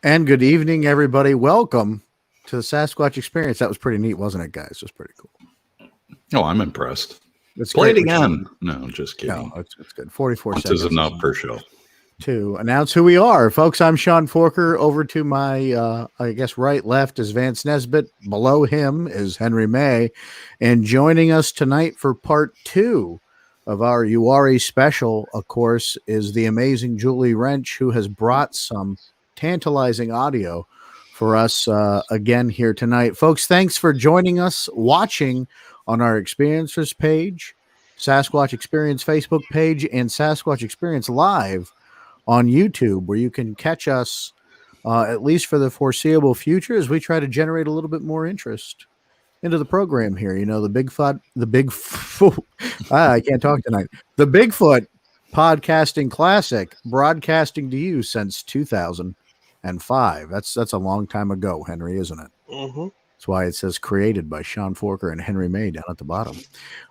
And good evening, everybody. Welcome to the Sasquatch Experience. That was pretty neat, wasn't it, guys? It was pretty cool. Oh, I'm impressed. It's Play it great. again. No, just kidding. No, it's good. 44 Once seconds. is enough per show. To announce who we are. Folks, I'm Sean Forker. Over to my, I guess, right, left is Vance Nesbitt. Below him is Henry May. And joining us tonight for part 2 of our Uwharrie special, of course, is the amazing Julie Rench, who has brought some tantalizing audio for us again here tonight. Folks, thanks for joining us, watching on our Experiences page, Sasquatch Experience Facebook page, and Sasquatch Experience Live on YouTube, where you can catch us at least for the foreseeable future as we try to generate a little bit more interest into the program here. You know, I can't talk tonight. The Bigfoot Podcasting Classic, broadcasting to you since 2005. That's a long time ago, Henry, isn't it? Mm-hmm. That's why it says created by Sean Forker and Henry May down at the bottom.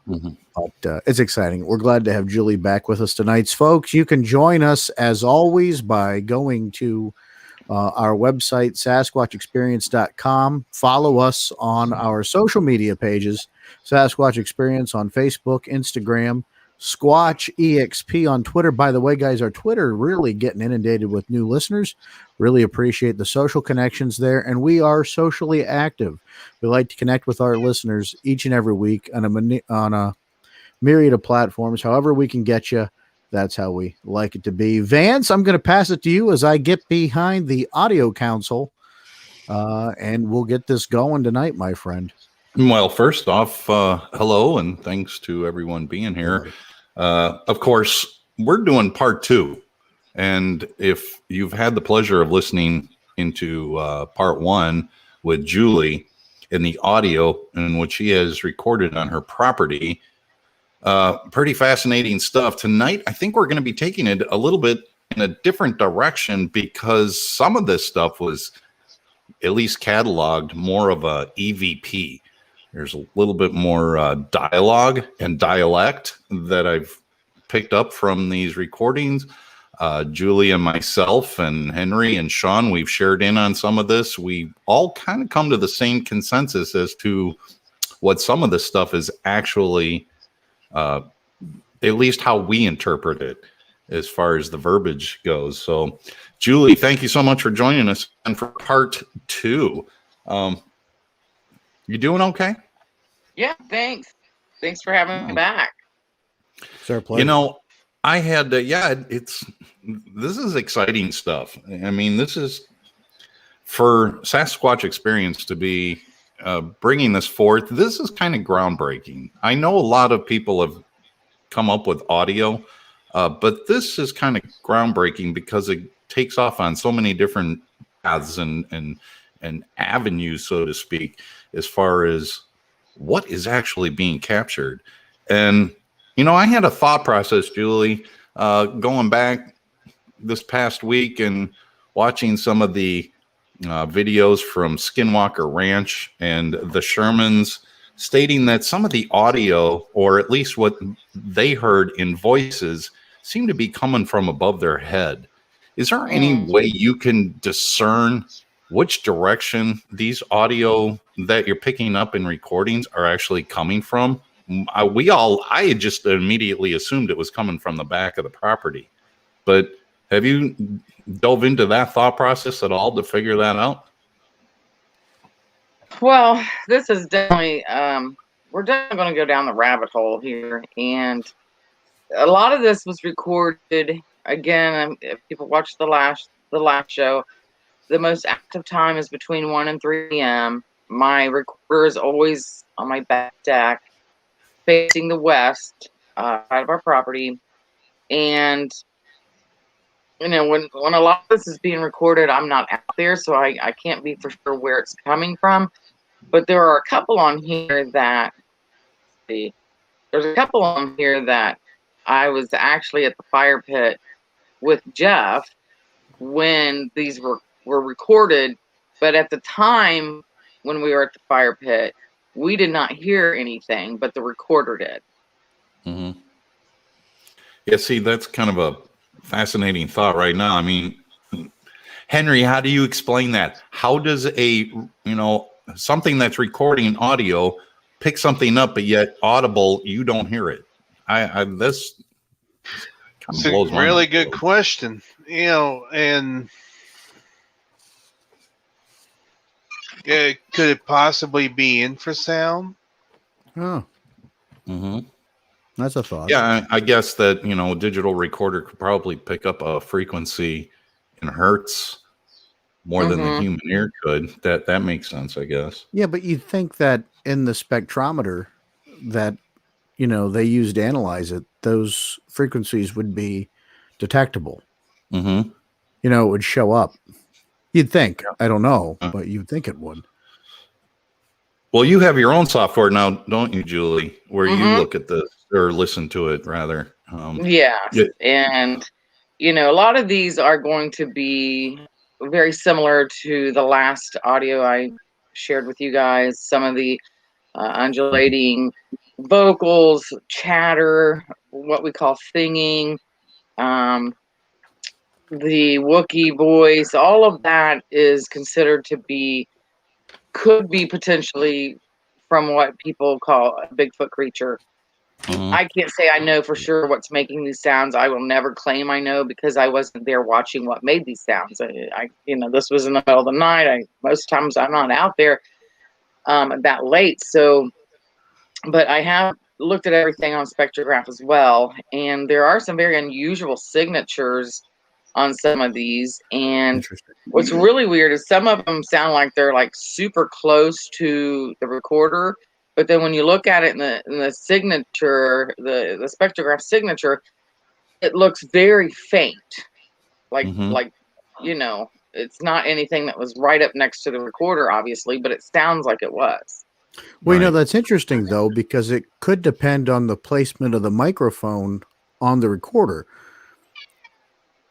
Mm-hmm. But it's exciting. We're glad to have Julie back with us tonight. Folks, you can join us, as always, by going to our website, SasquatchExperience.com. Follow us on our social media pages, Sasquatch Experience on Facebook, Instagram, Squatch EXP on Twitter. By the way, guys, our Twitter really getting inundated with new listeners. Really appreciate the social connections there, and we are socially active. We like to connect with our listeners each and every week on a myriad of platforms. However we can get you, that's how we like it to be. Vance, I'm going to pass it to you as I get behind the audio console, and we'll get this going tonight, my friend. Well, first off, hello, and thanks to everyone being here. Of course, we're doing part 2. And if you've had the pleasure of listening into part 1 with Julie and the audio and what she has recorded on her property, pretty fascinating stuff. Tonight, I think we're going to be taking it a little bit in a different direction because some of this stuff was at least cataloged more of a EVP. There's a little bit more dialogue and dialect that I've picked up from these recordings. Julie and myself and Henry and Sean, we've shared in on some of this. We all kind of come to the same consensus as to what some of this stuff is actually, at least how we interpret it as far as the verbiage goes. So, Julie, thank you so much for joining us and for part 2. You doing okay? Yeah, thanks. Thanks for having me back. Sir, pleasure. You know, I had this is exciting stuff. I mean, this is for Sasquatch Experience to be bringing this forth. This is kind of groundbreaking. I know a lot of people have come up with audio, but this is kind of groundbreaking because it takes off on so many different paths and avenues, so to speak, as far as what is actually being captured. And, you know, I had a thought process, Julie, going back this past week and watching some of the videos from Skinwalker Ranch and the Shermans, stating that some of the audio, or at least what they heard in voices, seemed to be coming from above their head. Is there any way you can discern which direction these audio that you're picking up in recordings are actually coming from? I just immediately assumed it was coming from the back of the property. But have you dove into that thought process at all to figure that out? Well, this is definitely, we're definitely going to go down the rabbit hole here. And a lot of this was recorded, again, if people watched the last show, the most active time is between 1 and 3 p.m. My recorder is always on my back deck, facing the west side of our property. And when a lot of this is being recorded, I'm not out there, so I can't be for sure where it's coming from. But there are a couple on here that I was actually at the fire pit with Jeff when these were recorded, but at the time when we were at the fire pit, we did not hear anything, but the recorder did. Mm-hmm. Yeah, see, that's kind of a fascinating thought right now. I mean, Henry, how do you explain that? How does something that's recording an audio pick something up, but yet audible, you don't hear it? This kind of blows my mind. Really good question. And could it possibly be infrasound? Oh, Mm-hmm. that's a thought. Yeah, I guess that, a digital recorder could probably pick up a frequency in hertz more than the human ear could. That makes sense, I guess. Yeah, but you'd think that in the spectrometer that, they use to analyze it, those frequencies would be detectable. Mm-hmm. It would show up. You'd think. I don't know, but you'd think it would. Well, you have your own software now, don't you, Julie? Where you look at this or listen to it, rather. Yes. Yeah. And, a lot of these are going to be very similar to the last audio I shared with you guys. Some of the undulating vocals, chatter, what we call singing, the Wookiee voice, all of that is considered to could be potentially from what people call a Bigfoot creature. I can't say I know for sure what's making these sounds. I will never claim I know because I wasn't there watching what made these sounds. This was in the middle of the night. Most times I'm not out there that late. So, but I have looked at everything on spectrograph as well, and there are some very unusual signatures on some of these. And what's really weird is some of them sound like they're like super close to the recorder, but then when you look at it in the signature, the spectrograph signature, it looks very faint, like it's not anything that was right up next to the recorder, obviously, but it sounds like it was. Well, that's interesting though, because it could depend on the placement of the microphone on the recorder.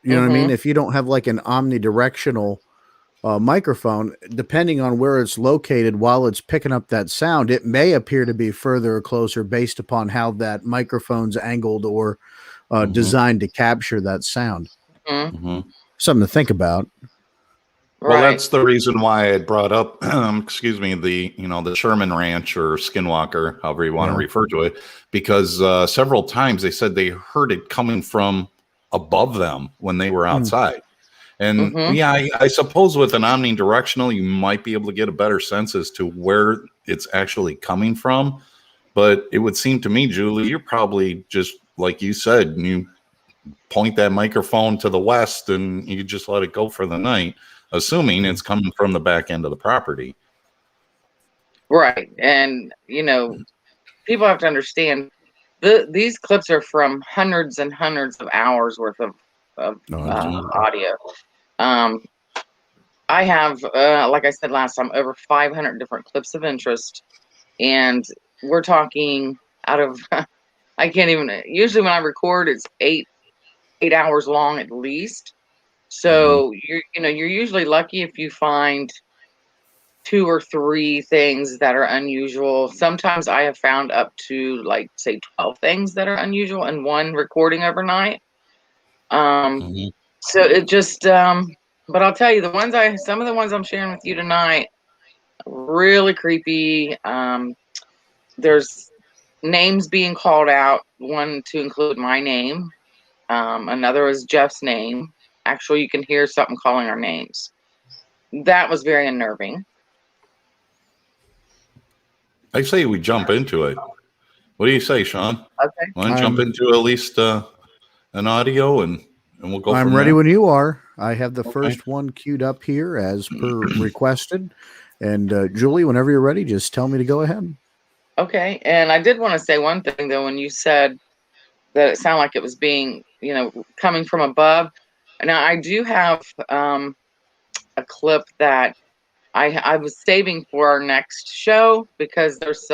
You know what I mean? If you don't have like an omnidirectional microphone, depending on where it's located while it's picking up that sound, it may appear to be further or closer based upon how that microphone's angled or designed to capture that sound. Something to think about. Well, that's the reason why I had brought up, the Sherman Ranch or Skinwalker, however you want to refer to it, because several times they said they heard it coming from above them when they were outside. And I suppose with an omnidirectional, you might be able to get a better sense as to where it's actually coming from. But it would seem to me, Julie, you're probably just, like you said, you point that microphone to the west and you just let it go for the night, assuming it's coming from the back end of the property. Right. And, people have to understand these clips are from hundreds and hundreds of hours worth of audio. I have, like I said last time, over 500 different clips of interest. And we're talking out of, I can't even, usually when I record, it's eight hours long at least. So you're usually lucky if you find 2 or 3 things that are unusual. Sometimes I have found up to like say 12 things that are unusual in one recording overnight. So it just but I'll tell you some of the ones I'm sharing with you tonight, really creepy. There's names being called out, one to include my name. Another is Jeff's name. Actually, you can hear something calling our names. That was very unnerving. I say we jump into it. What do you say, Sean? Okay. Want to jump into at least an audio and and we'll go. I'm from ready there. when you are. I have the Okay. first one queued up here as per requested. And Julie, whenever you're ready, just tell me to go ahead. Okay. And I did want to say one thing though, when you said that it sounded like it was being, coming from above. Now I do have a clip that I was saving for our next show, because there's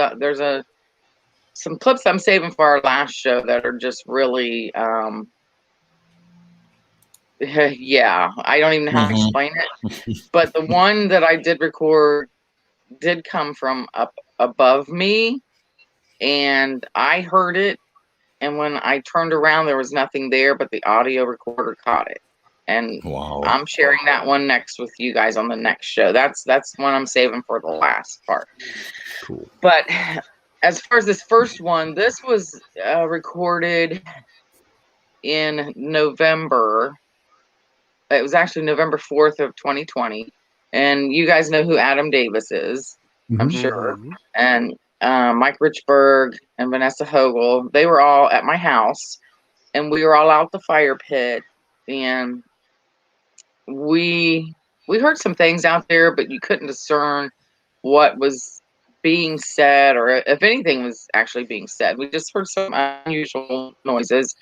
some clips I'm saving for our last show that are just really yeah, I don't even know how to explain it. But the one that I did record did come from up above me, and I heard it, and when I turned around there was nothing there, but the audio recorder caught it. And Wow. I'm sharing that one next with you guys on the next show. That's one I'm saving for the last part. Cool. But as far as this first one, this was recorded in November. It was actually November 4th of 2020. And you guys know who Adam Davis is, I'm sure. Mhm. And Mike Richburg and Vanessa Hogel, they were all at my house, and we were all out the fire pit, and we heard some things out there, but you couldn't discern what was being said, or if anything was actually being said. We just heard some unusual noises.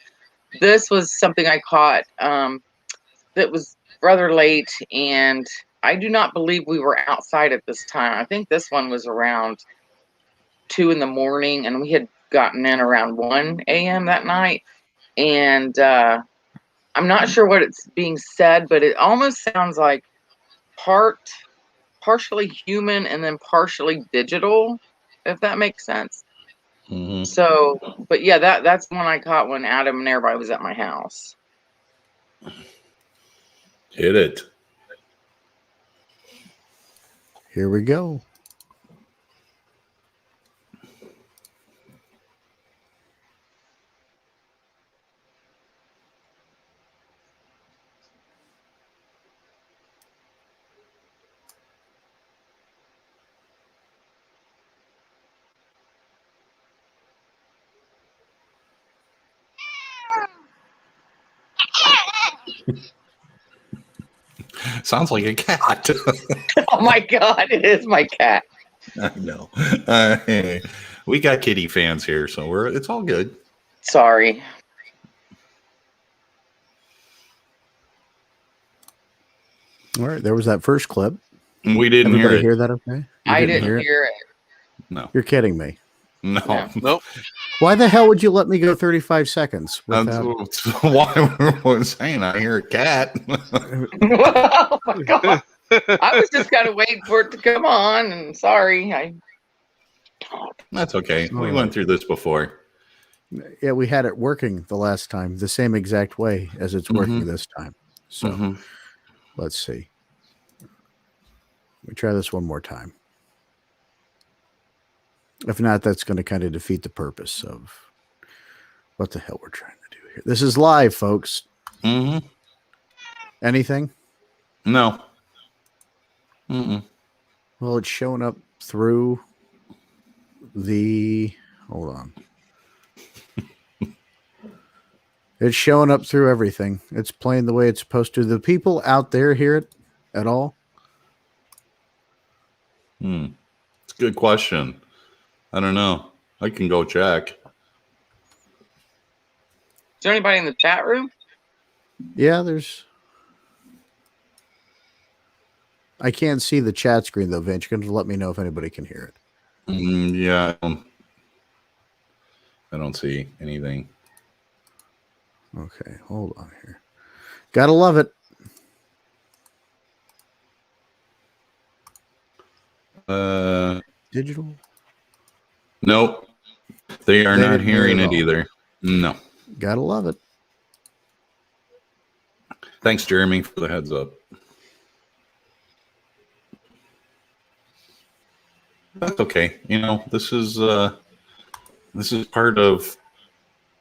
This was something I caught that was rather late, and I do not believe we were outside at this time. I think this one was around 2 in the morning, and we had gotten in around 1 a.m. that night. And I'm not sure what it's being said, but it almost sounds like partially human and then partially digital, if that makes sense. So, but yeah, that's one I caught when Adam and everybody was at my house. Hit it. Here we go. Sounds like a cat. Oh my God, it is my cat. I know. Hey, we got kitty fans here, so it's all good. Sorry. All right, there was that first clip. We didn't Everybody hear it. hear that okay? I didn't hear it. No. You're kidding me. No. No. Nope. Why the hell would you let me go 35 seconds That's without... why I was saying I hear a cat. Oh my God. I was just kind of waiting for it to come on, and sorry. That's okay. We All went right. through this before. Yeah, we had it working the last time, the same exact way as it's working this time. So let's see. Let me try this one more time. If not, that's going to kind of defeat the purpose of what the hell we're trying to do here. This is live, folks. Anything? No. Well, it's showing up through the... Hold on. It's showing up through everything. It's playing the way it's supposed to. The people out there hear it at all? It's a good question. I don't know. I can go check. Is there anybody in the chat room? Yeah, there's... I can't see the chat screen, though, Vince. You're going to let me know if anybody can hear it. Yeah. I don't see anything. Okay, hold on here. Gotta love it. Digital? Nope. They are not didn't hear hearing it it all. either. No. Gotta love it. Thanks, Jeremy, for the heads up. That's okay. This is part of...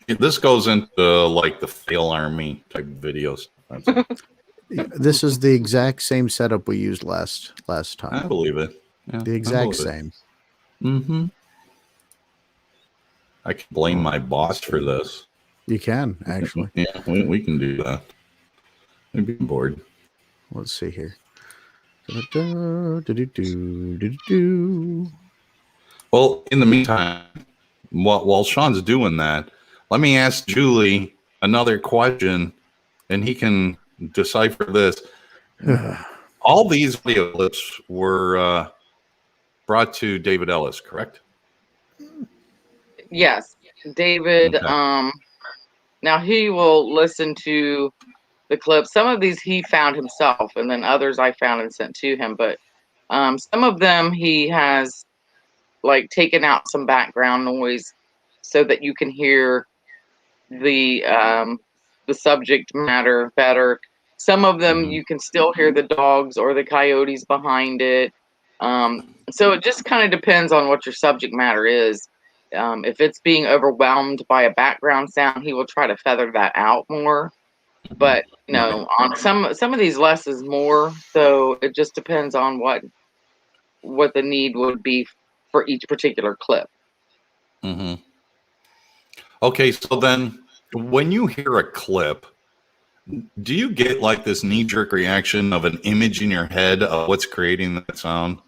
This goes into like the fail army type videos. This is the exact same setup we used last time. I believe it. Yeah, The exact same. I can blame my boss for this. You can, actually. Yeah, we can do that. Maybe I'm bored. Let's see here. Do-do-do-do-do-do-do-do. Well, in the meantime, while Sean's doing that, let me ask Julie another question, and he can decipher this. All these video clips were brought to David Ellis, correct? Yes, David. Okay. Now he will listen to the clips. Some of these he found himself, and then others I found and sent to him. But some of them he has like taken out some background noise so that you can hear the subject matter better. Some of them you can still hear the dogs or the coyotes behind it. So it just kind of depends on what your subject matter is. If it's being overwhelmed by a background sound, he will try to feather that out more. But on some of these less is more. So it just depends on what the need would be for each particular clip. Mm-hmm. Okay, so then when you hear a clip, do you get like this knee-jerk reaction of an image in your head of what's creating that sound?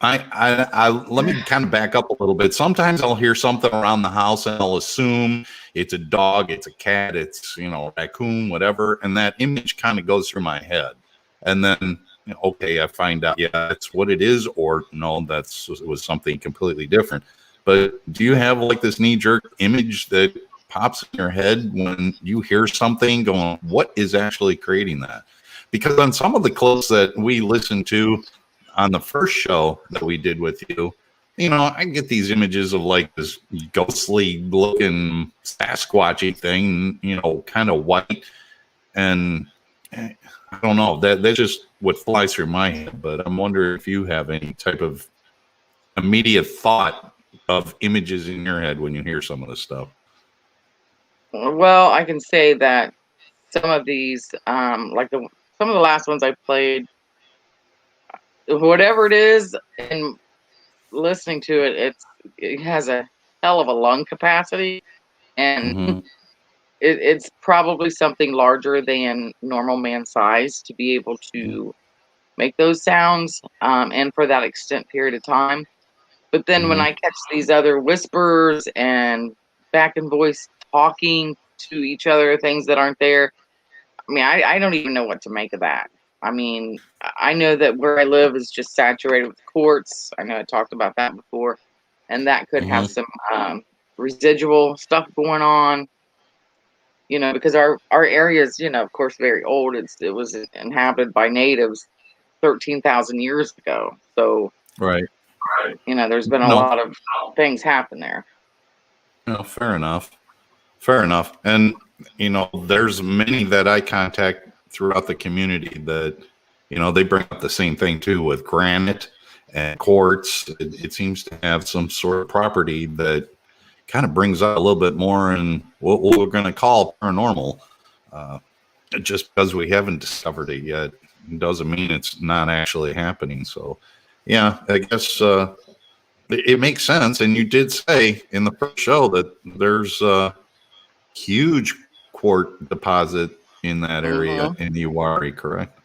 I let me kind of back up a little bit. Sometimes I'll hear something around the house and I'll assume it's a dog, it's a cat, it's a raccoon, whatever, and that image kind of goes through my head. And then okay, I find out that's what it is, or no, it was something completely different. But do you have like this knee-jerk image that pops in your head when you hear something going, what is actually creating that? Because on some of the clips that we listened to on the first show that we did with you, I get these images of like this ghostly looking Sasquatchy thing, kind of white. And I don't know, that's just what flies through my head. But I'm wondering if you have any type of immediate thought of images in your head when you hear some of this stuff. Well, I can say that some of these, some of the last ones I played, whatever it is, and listening to it, it has a hell of a lung capacity, and it's probably something larger than normal man size to be able to make those sounds, and for that extent period of time. But then when I catch these other whispers and back and voice talking to each other, things that aren't there, I mean, I don't even know what to make of that. I mean, I know that where I live is just saturated with quartz. I know I talked about that before, and that could have some residual stuff going on. Because our area is, of course, very old. It was inhabited by natives 13,000 years ago. So, Right. there's been a lot of things happen there. Fair enough. Fair enough. And, there's many that I contact throughout the community that, they bring up the same thing too with granite and quartz. It seems to have some sort of property that kind of brings out a little bit more in what we're going to call paranormal. Just because we haven't discovered it yet doesn't mean it's not actually happening. So, yeah, I guess it makes sense. And you did say in the first show that there's a huge quartz deposit in that area in Uwharrie, correct?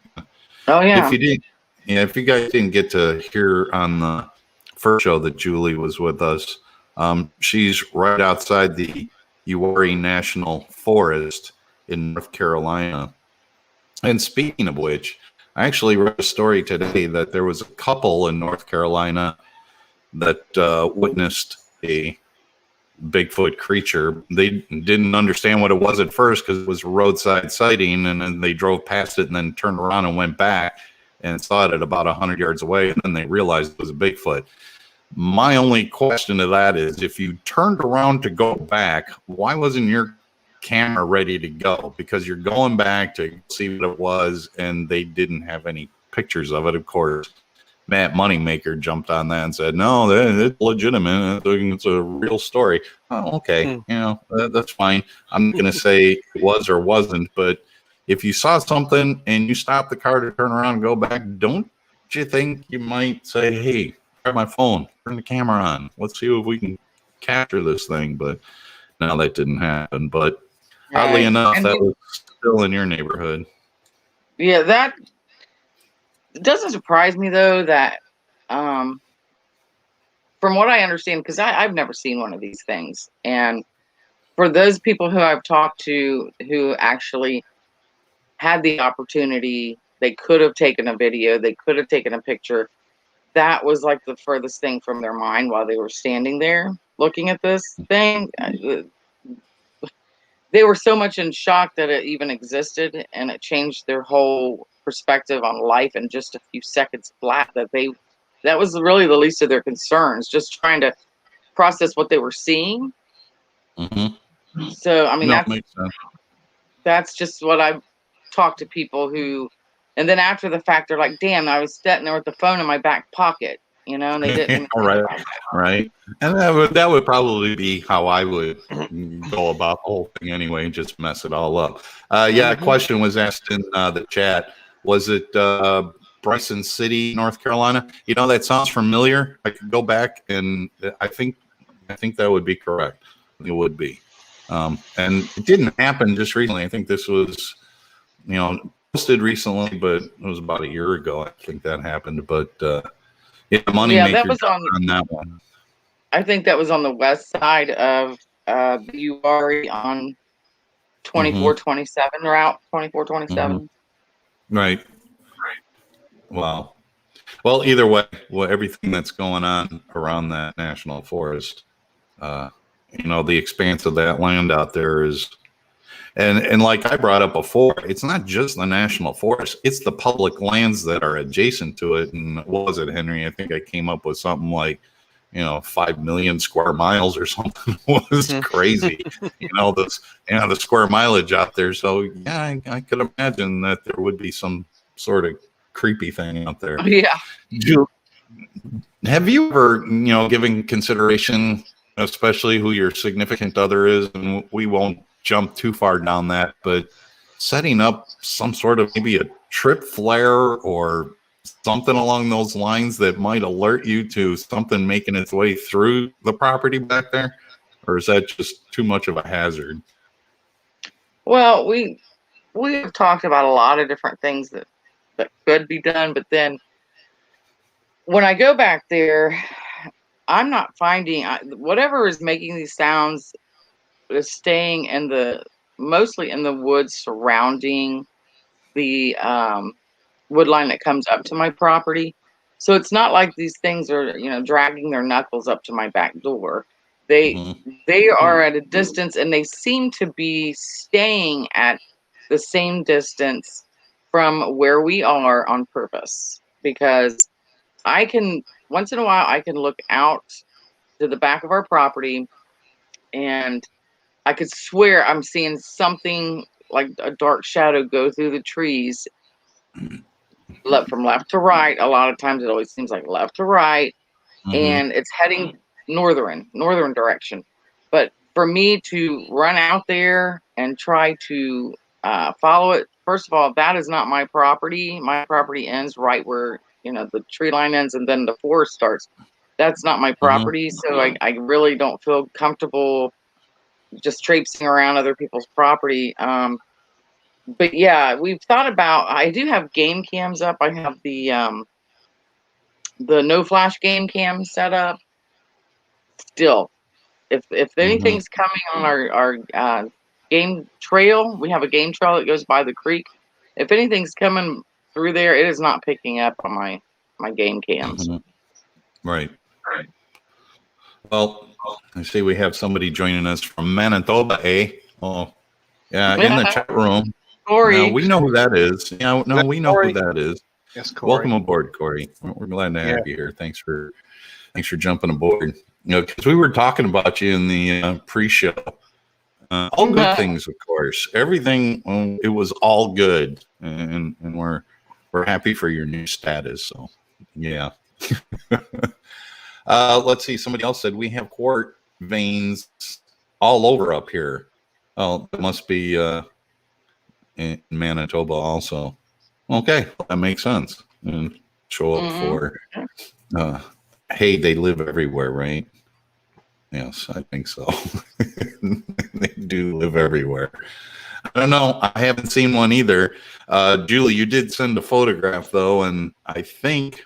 Oh, yeah. If you guys didn't get to hear on the first show that Julie was with us, she's right outside the Uwharrie National Forest in North Carolina. And speaking of which, I actually read a story today that there was a couple in North Carolina that witnessed a Bigfoot creature. They didn't understand what it was at first because it was a roadside sighting, and then they drove past it and then turned around and went back and saw it at about 100 yards away, and then they realized it was a Bigfoot. My only question to that is, if you turned around to go back, why wasn't your camera ready to go? Because you're going back to see what it was, and they didn't have any pictures of it. Of course, Matt Moneymaker jumped on that and said, no, it's legitimate. It's a real story. Oh, okay. That's fine. I'm not going to say it was or wasn't, but if you saw something and you stop the car to turn around and go back, don't you think you might say, hey, grab my phone, turn the camera on. Let's see if we can capture this thing. But no, that didn't happen. But oddly enough, still in your neighborhood. Yeah, that doesn't surprise me though. That from what I understand, because I've never seen one of these things, and for those people who I've talked to who actually had the opportunity, they could have taken a video, they could have taken a picture. That was like the furthest thing from their mind while they were standing there looking at this thing. They were so much in shock that it even existed, and it changed their whole perspective on life in just a few seconds flat. That was really the least of their concerns, just trying to process what they were seeing. Mm-hmm. So I mean, No, makes sense. that's just what I've talked to people who, and then after the fact, they're like, "Damn, I was sitting there with the phone in my back pocket," and they didn't. Right. And that would probably be how I would go about the whole thing anyway, just mess it all up. Yeah, a question was asked in the chat. Was it Bryson City, North Carolina? That sounds familiar. I could go back, and I think that would be correct. It would be. And it didn't happen just recently. I think this was, posted recently, but it was about a year ago. I think that happened. But Moneymaker that was on that one. I think that was on the west side of the Uwharrie on 2427 route, 2427. Right. Wow. Well, either way, everything that's going on around that national forest, the expanse of that land out there is, and like I brought up before, it's not just the national forest; it's the public lands that are adjacent to it. And what was it, Henry? I think I came up with something like, 5 million square miles or something. It was crazy. The square mileage out there. So yeah, I could imagine that there would be some sort of creepy thing out there. Yeah. Have you ever, given consideration, especially who your significant other is, and we won't jump too far down that, but setting up some sort of maybe a trip flare or something along those lines that might alert you to something making its way through the property back there? Or is that just too much of a hazard? Well, we have talked about a lot of different things that could be done, but then when I go back there, I'm not finding whatever is making these sounds is staying mostly in the woods surrounding the wood line that comes up to my property. So it's not like these things are, dragging their knuckles up to my back door. They are at a distance, and they seem to be staying at the same distance from where we are on purpose, because I can, once in a while, I can look out to the back of our property, and I could swear I'm seeing something like a dark shadow go through the trees, from left to right. A lot of times it always seems like left to right, and it's heading northern direction. But for me to run out there and try to follow it, first of all, that is not my property. My property ends right where the tree line ends, and then the forest starts. That's not my property, so I really don't feel comfortable just traipsing around other people's property. But yeah, we've thought about. I do have game cams up. I have the no flash game cam set up. Still, if anything's coming on our game trail, we have a game trail that goes by the creek. If anything's coming through there, it is not picking up on my game cams. Right. Well, I see we have somebody joining us from Manitoba, eh? Oh, yeah, in the chat room. Corey. Now, we know who that is. Yeah, no, we know who that is. Yes, Corey. Welcome aboard, Corey. We're glad to have you here. Thanks for jumping aboard. Because we were talking about you in the pre-show. All good things, of course. Everything. It was all good, and we're happy for your new status. So, yeah. Let's see. Somebody else said we have quartz veins all over up here. Oh, it must be in Manitoba also. Okay, that makes senes. And show up for. Hey, they live everywhere, right? Yes, I think so. They do live everywhere. I don't know. I haven't seen one either. Julie, you did send a photograph though, and I think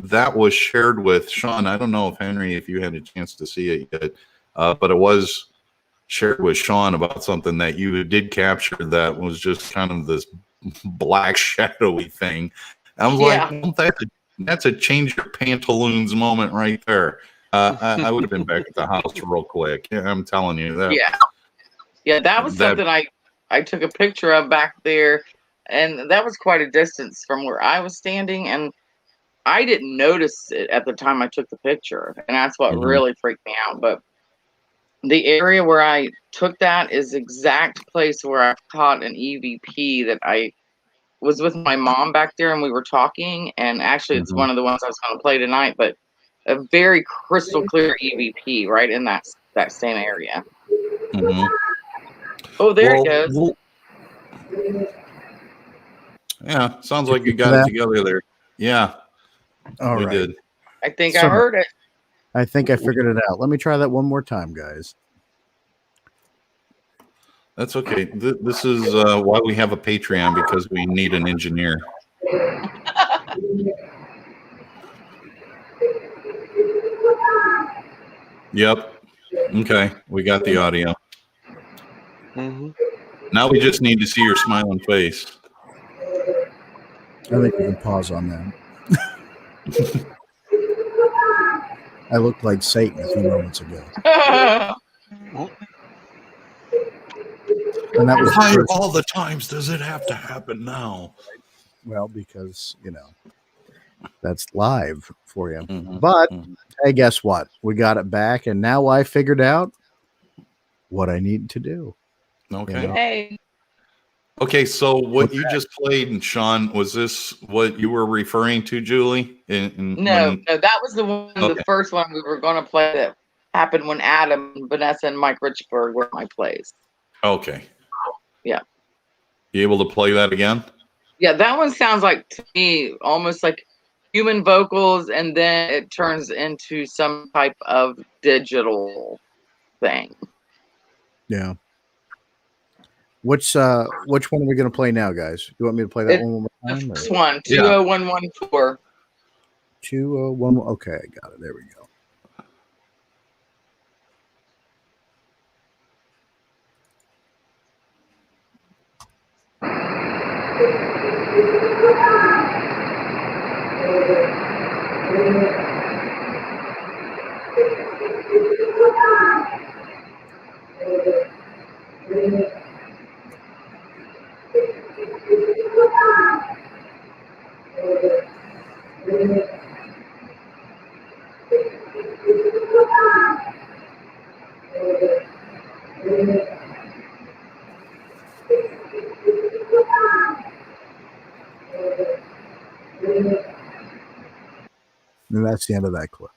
that was shared with Sean. I don't know if Henry, if you had a chance to see it yet, but it was shared with Sean about something that you did capture that was just kind of this black shadowy thing. I was like, well, that's a change your pantaloons moment right there. I would have been back at the house real quick. Yeah, I'm telling you that. Yeah, that was something I took a picture of back there, and that was quite a distance from where I was standing, and I didn't notice it at the time I took the picture, and that's what really freaked me out. But the area where I took that is the exact place where I caught an EVP that I was with my mom back there, and we were talking, and actually it's one of the ones I was going to play tonight, but a very crystal clear EVP right in that same area. Oh, there it goes. Yeah, sounds like you got it together there. Yeah, we did. I think I heard it. I think I figured it out. Let me try that one more time, guys. That's okay. This is why we have a Patreon, because we need an engineer. Yep. Okay, we got the audio. Now we just need to see your smiling face. I think we can pause on that. I looked like Satan a few moments ago. And that was why all the times does it have to happen now? Well, because, that's live for you. But hey, guess what? We got it back, and now I figured out what I need to do. Okay. Hey. Okay, so what you just played, Sean, was this what you were referring to, Julie? No, that was the one, the first one we were going to play that happened when Adam, Vanessa, and Mike Richburg were at my place. Okay. Yeah. You able to play that again? Yeah, that one sounds like, to me, almost like human vocals, and then it turns into some type of digital thing. Yeah. Which one are we going to play now, guys? You want me to play that one more time? The first one, 20114. 201. Okay, I got it. There we go. And that's the end of that clip.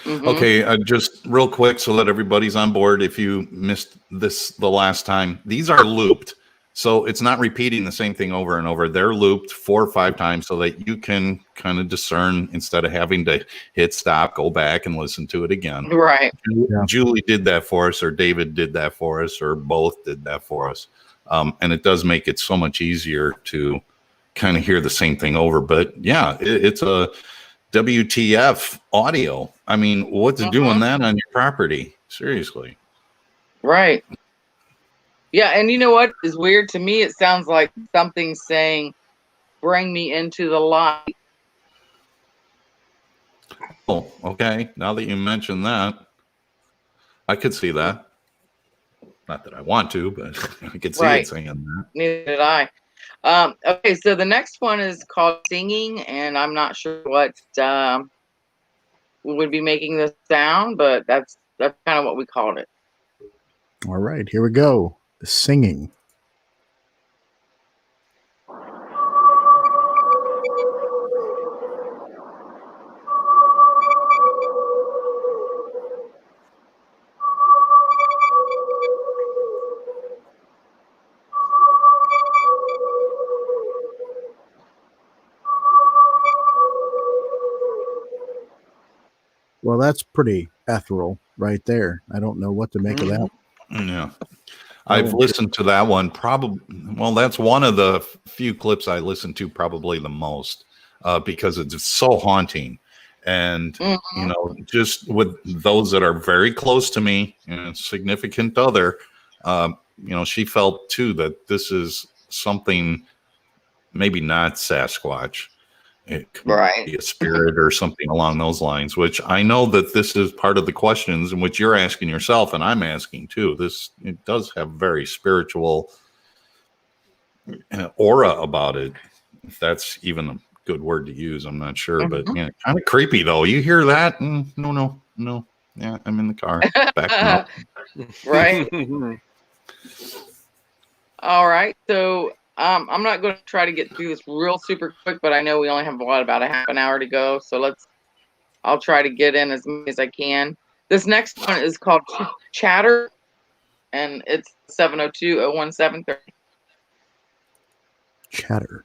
Okay, just real quick so that everybody's on board. If you missed this the last time, these are looped. So it's not repeating the same thing over and over. They're looped 4 or 5 times so that you can kind of discern instead of having to hit stop, go back and listen to it again. Right. Julie did that for us, or David did that for us, or both did that for us. And it does make it so much easier to kind of hear the same thing over. But yeah, it's a WTF audio. I mean, what's doing that on your property? Seriously. Right. Yeah, and you know what is weird to me? It sounds like something saying, "Bring me into the light." Oh, okay. Now that you mention that, I could see that. Not that I want to, but I could see it saying that. Neither did I. Okay, so the next one is called Singing, and I'm not sure what would be making this sound, but that's kind of what we called it. All right, here we go. Singing. Well, that's pretty ethereal right there. I don't know what to make of that. Yeah. I've listened to that one probably. Well, that's one of the few clips I listen to probably the most because it's so haunting. And, you know, just with those that are very close to me and significant other, you know, she felt too that this is something maybe not Sasquatch. It could be a spirit or something along those lines, which I know that this is part of the questions in which you're asking yourself and I'm asking too. It does have very spiritual aura about it. If that's even a good word to use, I'm not sure, but yeah, kind of creepy though. You hear that? No. Yeah, I'm in the car. Backing up. Right. All right. So I'm not going to try to get through this real super quick, but I know we only have about a half an hour to go. So I'll try to get in as many as I can. This next one is called Chatter, and it's 702-0173. Chatter.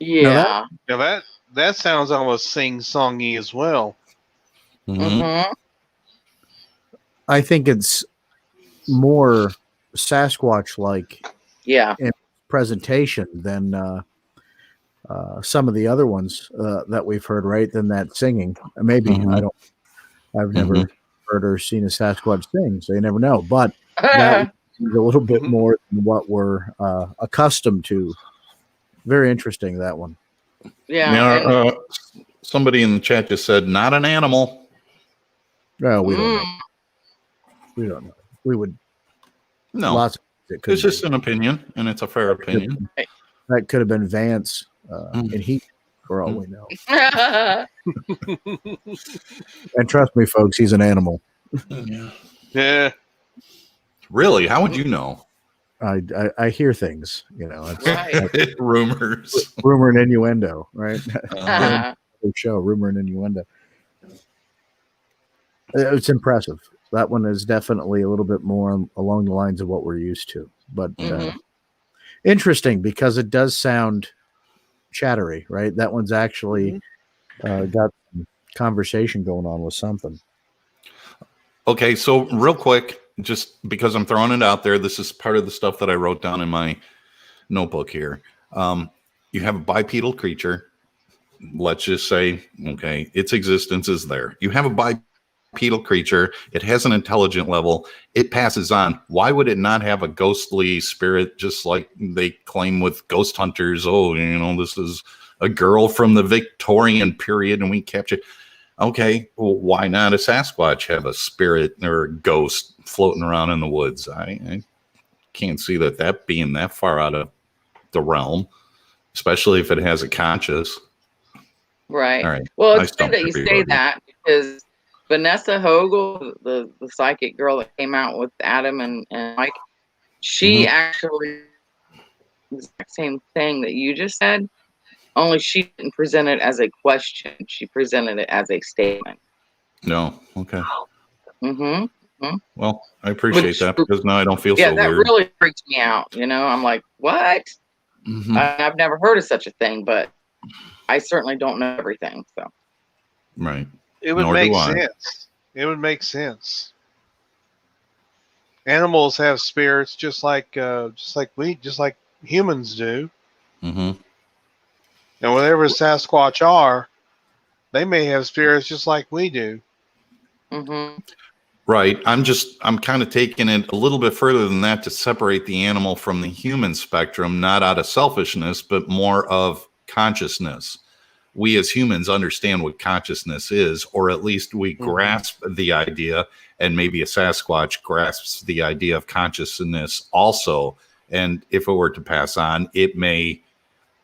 Yeah. Now that sounds almost sing-songy as well. I think it's more Sasquatch-like in presentation than some of the other ones that we've heard, right? Than that singing. Maybe I've never heard or seen a Sasquatch sing, so you never know. But that is a little bit more than what we're accustomed to. Very interesting, that one. Yeah. Somebody in the chat just said, "Not an animal." No, we don't know. We don't know. We would. No, lots of it's just an opinion, and it's a fair opinion. That could have been Vance in heat, for all we know. And trust me, folks, he's an animal. Yeah. Really? How would you know? I hear things, you know. Right. Rumors, rumor and innuendo, right? Uh-huh. Rumor and innuendo. It's impressive. That one is definitely a little bit more along the lines of what we're used to, but interesting because it does sound chattery, right? That one's actually got some conversation going on with something. Okay, so real quick, just because I'm throwing it out there, this is part of the stuff that I wrote down in my notebook here. You have a bipedal creature. Let's just say, okay, its existence is there. You have a bipedal creature. It has an intelligent level. It passes on. Why would it not have a ghostly spirit, just like they claim with ghost hunters? Oh, you know, this is a girl from the Victorian period and we capture. Okay, well, why not a Sasquatch have a spirit or a ghost floating around in the woods? I can't see that being that far out of the realm, especially if it has a conscious. Right. All right. Well, it's good that you say that because Vanessa Hogel, the psychic girl that came out with Adam and Mike, she actually the exact same thing that you just said, only she didn't present it as a question. She presented it as a statement. No. Okay. Mm-hmm. Well, I appreciate that because now I don't feel so weird. Yeah, that really freaks me out. You know, I'm like, what? I've never heard of such a thing, but I certainly don't know everything. So, right. It would make sense. It would make sense. Animals have spirits just like humans do. Mm-hmm. And whatever Sasquatch are, they may have spirits just like we do. mm-hmm. Right. I'm kind of taking it a little bit further than that to separate the animal from the human spectrum, not out of selfishness, but more of consciousness. We as humans understand what consciousness is, or at least we grasp the idea, and maybe a Sasquatch grasps the idea of consciousness also. And if it were to pass on, it may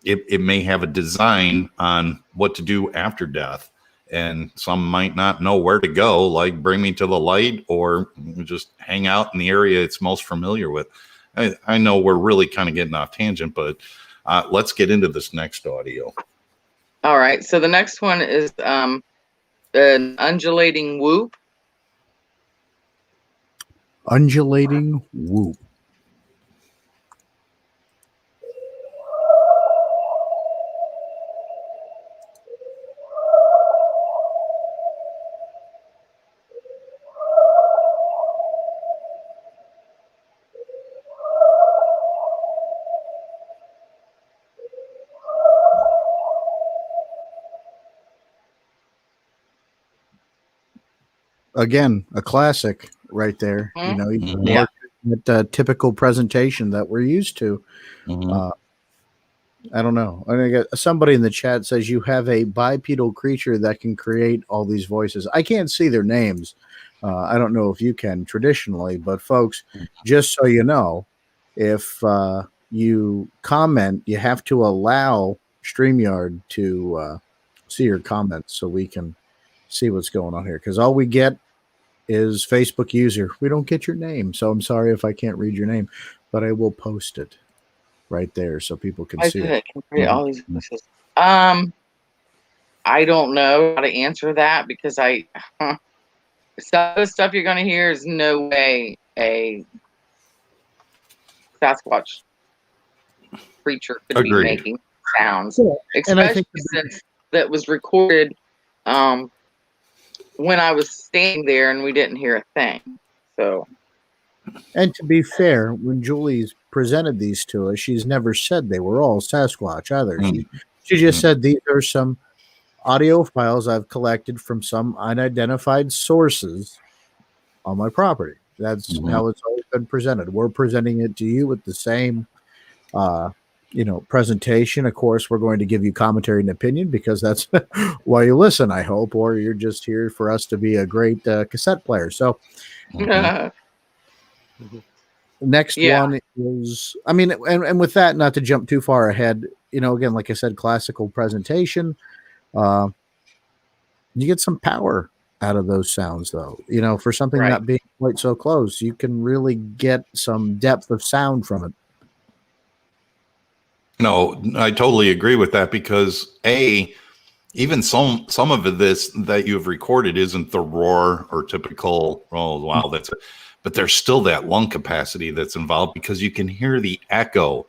have a design on what to do after death. and some might not know where to go, like bring me to the light or just hang out in the area it's most familiar with. I know we're really kind of getting off tangent, but let's get into this next audio. All right. So the next one is an undulating whoop. Undulating whoop. Again, a classic right there. You know, Yeah. that typical presentation that we're used to. I don't know. I got somebody in the chat says you have a bipedal creature that can create all these voices. I can't see their names. I don't know if you can traditionally, but folks, just so you know, if you comment, you have to allow StreamYard to see your comments so we can see what's going on here. Because all we get is Facebook user. We don't get your name. So I'm sorry if I can't read your name, but I will post it right there so people can see it. Can create all these voices. I don't know how to answer that because some of the stuff you're going to hear is no way a Sasquatch creature could be Agreed. making sounds, And I especially think since that was recorded when I was standing there and we didn't hear a thing. So, and to be fair, when Julie's presented these to us, she's never said they were all Sasquatch either. She just said these are some audio files I've collected from some unidentified sources on my property. That's how it's always been presented. We're presenting it to you with the same presentation. Of course, we're going to give you commentary and opinion because that's why you listen, I hope, or you're just here for us to be a great cassette player. So next one is, I mean, and with that, not to jump too far ahead, again, like I said, classical presentation. You get some power out of those sounds, though. For something Right. not being quite so close, you can really get some depth of sound from it. No, I totally agree with that because even some of this that you've recorded isn't the roar or typical, oh wow, but there's still that lung capacity that's involved because you can hear the echo,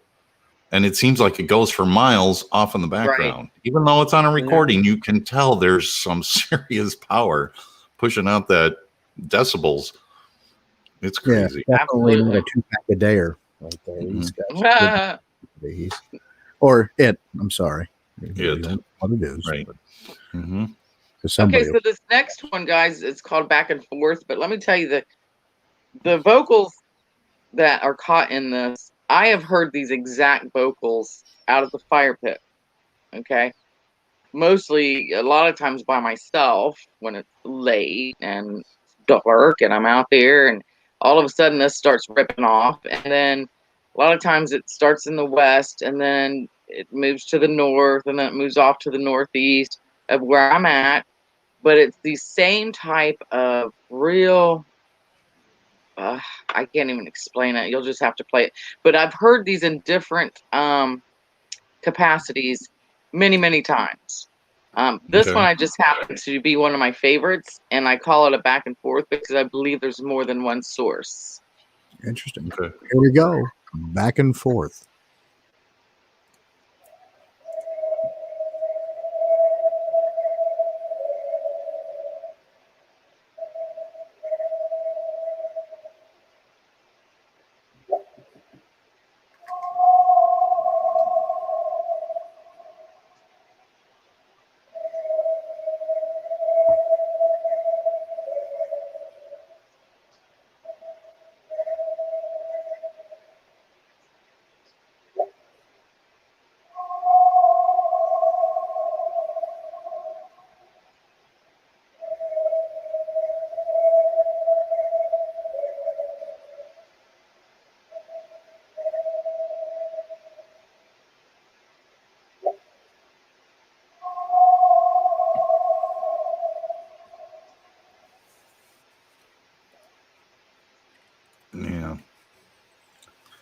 and it seems like it goes for miles off in the background. Right. Even though it's on a recording, you can tell there's some serious power pushing out that decibels. It's crazy. Yeah, definitely not a 2-pack a dayer right there. These guys. I'm sorry. What it is. Right. Okay, so this next one, guys, it's called Back and Forth. But let me tell you, the vocals that are caught in this, I have heard these exact vocals out of the fire pit. Okay. Mostly, a lot of times by myself when it's late and dark and I'm out there, and all of a sudden this starts ripping off. And then a lot of times it starts in the west and then it moves to the north and then it moves off to the northeast of where I'm at. But it's the same type of real, I can't even explain it. You'll just have to play it. But I've heard these in different capacities many, many times. This one I just happened to be one of my favorites, and I call it a back and forth because I believe there's more than one source. Interesting. Okay. Here we go. Back and forth.